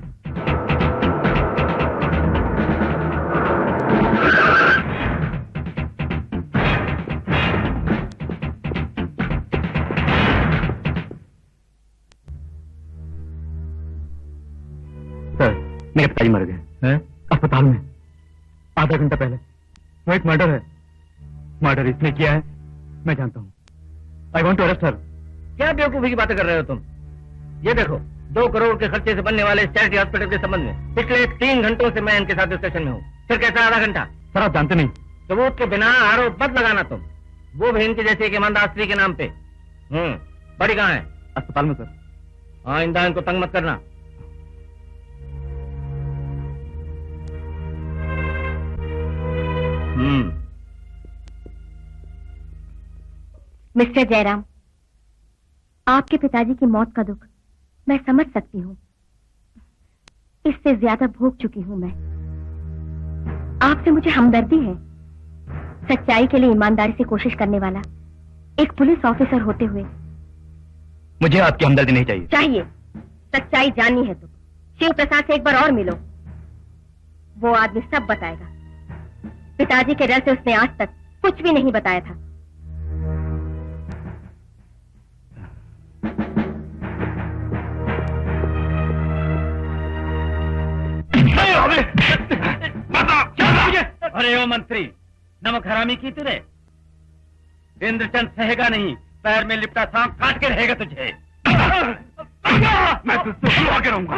Sir, मेरे पिताजी मर गए हैं अस्पताल में आधा घंटा पहले। वो एक मर्डर है। मर्डर इसने किया है, मैं जानता हूँ। आई वॉन्ट टू अरेस्ट हर। क्या बेवकूफी की बातें कर रहे हो तुम? ये देखो, 2 करोड़ के खर्चे से बनने वाले चैरिटी हॉस्पिटल के संबंध में पिछले 3 घंटों से मैं इनके साथ डिस्कशन में हूँ। फिर कैसा आधा घंटा? सर, आप जानते नहीं। सबूत के बिना आरोप मत लगाना तुम। वो भी इनके जैसे एक ईमानदार स्त्री के नाम पे। बड़ी कहाँ है? अस्पताल में सर। आइंदा इनको तंग मत करना। मिस्टर जयराम, आपके पिताजी की मौत का दुख मैं समझ सकती हूँ। इससे ज्यादा भोग चुकी हूं मैं। आपसे मुझे हमदर्दी है। सच्चाई के लिए ईमानदारी से कोशिश करने वाला एक पुलिस ऑफिसर होते हुए मुझे आपकी हमदर्दी नहीं चाहिए। चाहिए। सच्चाई जाननी है तो शिव प्रसाद से एक बार और मिलो, वो आदमी सब बताएगा। पिताजी के डर से उसने आज तक कुछ भी नहीं बताया था। अरे ओ मंत्री, नमक हरामी की तूने। इंद्रचंद सहेगा नहीं, पैर में लिपटा सांप काट के रहेगा तुझे। मैं तुझसे हुआ के रहूंगा।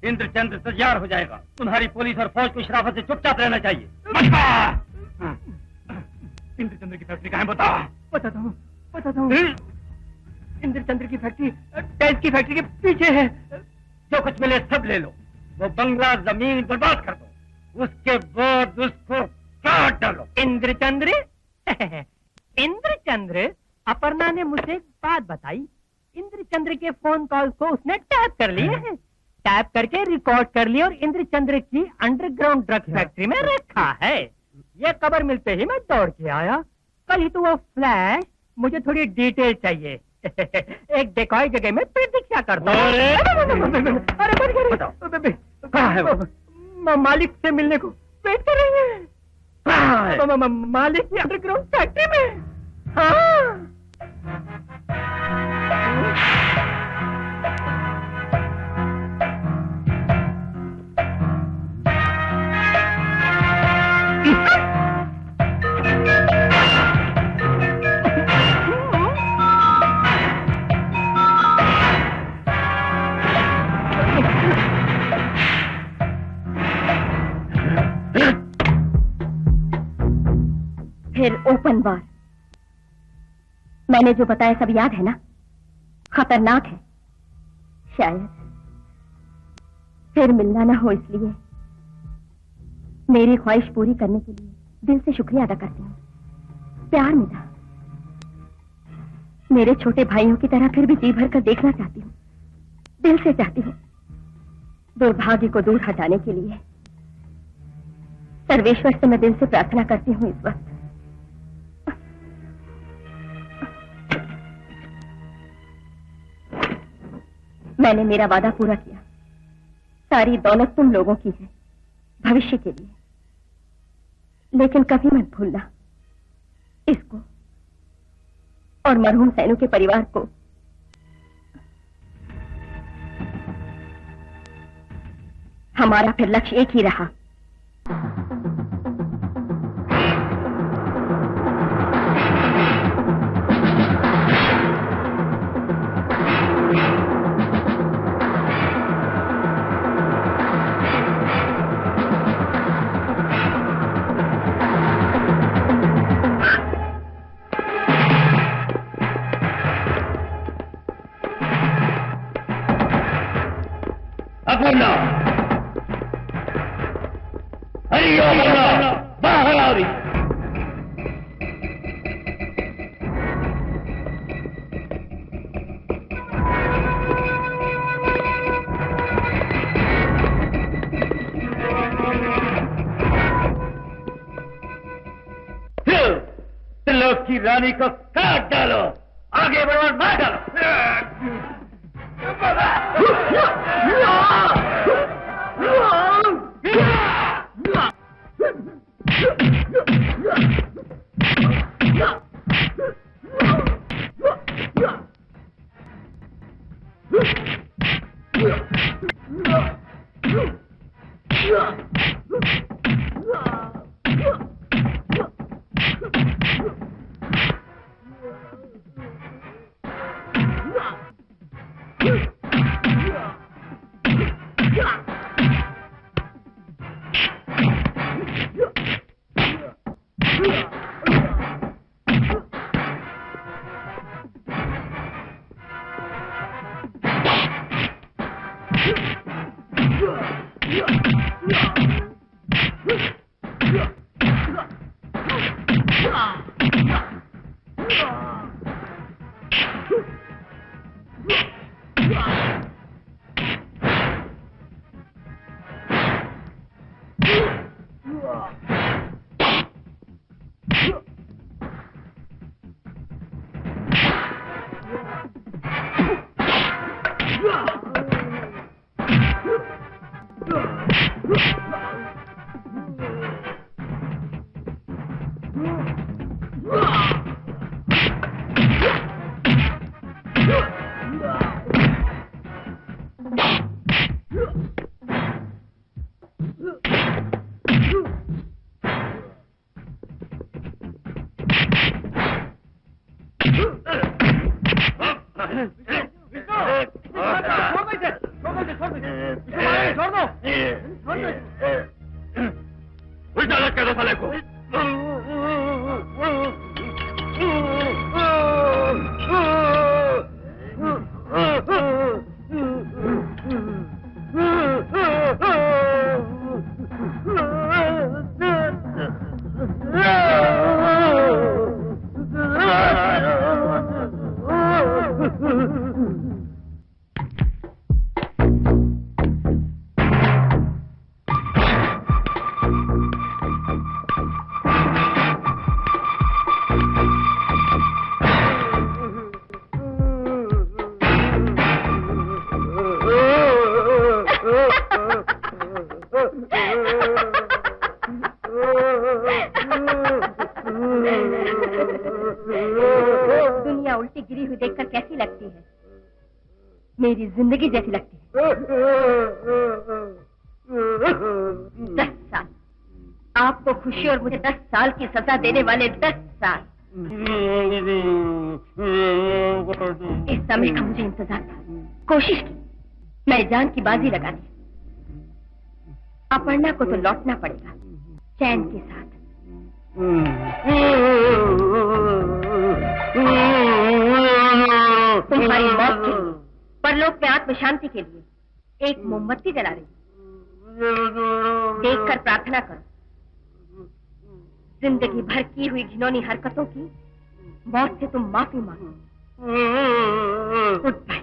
इंद्रचंद तैयार हो जाएगा। तुम्हारी पुलिस और फौज को शराफत से चुपचाप रहना चाहिए। इंद्रचंद्र की फैक्ट्री कहाँ है बता। बताता हूँ। इंद्रचंद्र की फैक्ट्री टाइल्स की फैक्ट्री के पीछे है। जो कुछ मिले सब ले लो, वो बंगला जमीन बर्बाद कर दो, उसके बाद उसको काट डालो। इंद्रचंद्र इंद्रचंद्र, अपर्णा ने मुझे एक बात बताई। इंद्रचंद्र के फोन कॉल को उसने टैप कर लिया है, टैप करके रिकॉर्ड कर लिया और इंद्रचंद्र की अंडरग्राउंड ड्रग फैक्ट्री में रखा है। ये खबर मिलते ही मैं दौड़ के आया। कल ही तो वो फ्लैश, मुझे थोड़ी डिटेल चाहिए। एक डेकॉय जगह में प्रतीक्षा करता हूं। अरे बताओ कहाँ है वो? मालिक से मिलने को वेट कर रही है। मालिक की अंडरग्राउंड फैक्ट्री में। हाँ। फिर ओपन वार। मैंने जो बताया सब याद है ना? खतरनाक है। शायद फिर मिलना ना हो, इसलिए मेरी ख्वाहिश पूरी करने के लिए दिल से शुक्रिया अदा करती हूँ। प्यार मिला, मेरे छोटे भाइयों की तरह फिर भी जी भर कर देखना चाहती हूँ, दिल से चाहती हूँ। दुर्भाग्य को दूर हटाने के लिए सर्वेश्वर से मैं दिल से प्रार्थना करती हूँ इस वक्त। मैंने मेरा वादा पूरा किया। सारी दौलत तुम लोगों की है भविष्य के लिए, लेकिन कभी मत भूलना इसको और मरहूम सैनू के परिवार को। हमारा फिर लक्ष्य एक ही रहा। अपूर्णा, हरि ओम, बाहर आ रही। त्रिलोक की रानी को काट डालो, आगे बढ़ो, मार डालो। उल्टा लटका दो साले को। दुनिया उल्टी गिरी हुई देखकर कैसी लगती है? मेरी जिंदगी जैसी लगती है। 10 साल आपको खुशी और मुझे 10 साल की सजा देने वाले 10 साल। इस समय का मुझे इंतजार था। कोशिश की, मैं जान की बाजी लगा दी। अपर्णा को तो लौटना पड़ेगा चैन के साथ। तुम्हारी मौत के लिए, परलोक में आत्म शांति के लिए एक मोमबत्ती जला रही। देखकर प्रार्थना करो। जिंदगी भर की हुई घिनौनी हरकतों की मौत से तुम माफी मांगो। Good bye.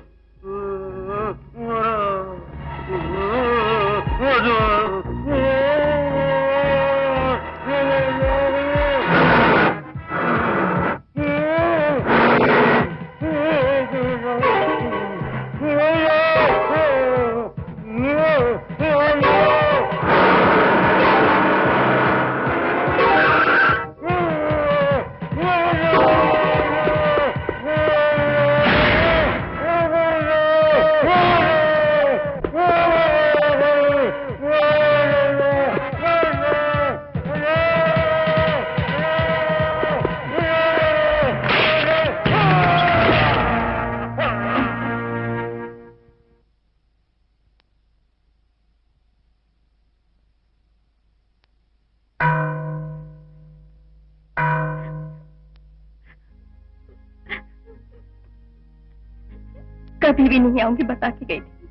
कभी भी नहीं आऊंगी बता के गई थी,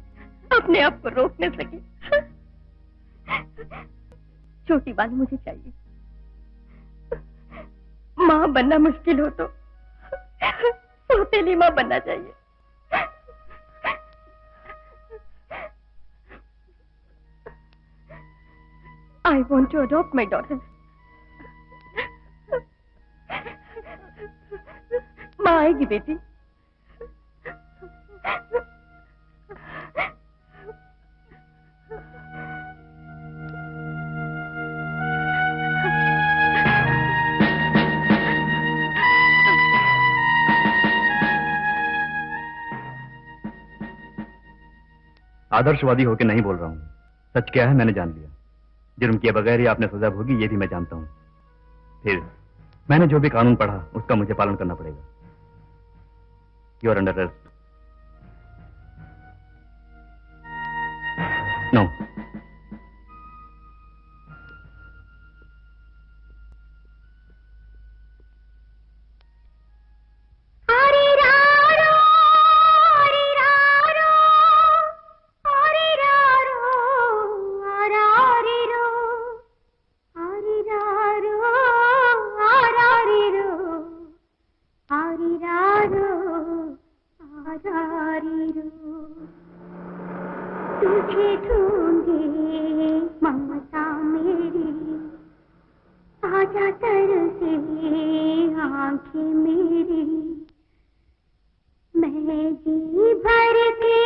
अपने आप को रोक न सकी। छोटी वाली मुझे चाहिए। माँ बनना मुश्किल हो तो सौतेली माँ बनना चाहिए। I want to adopt my daughter. माँ आएगी बेटी। आदर्शवादी होकर नहीं बोल रहा हूँ। सच क्या है मैंने जान लिया। जुर्म किए बगैर ही आपने सजा भोगी, ये भी मैं जानता हूँ। फिर मैंने जो भी कानून पढ़ा उसका मुझे पालन करना पड़ेगा। You are under arrest. No. तुझे ढूंढ आजा तरसे आंखें मेरी, मैं जी भर के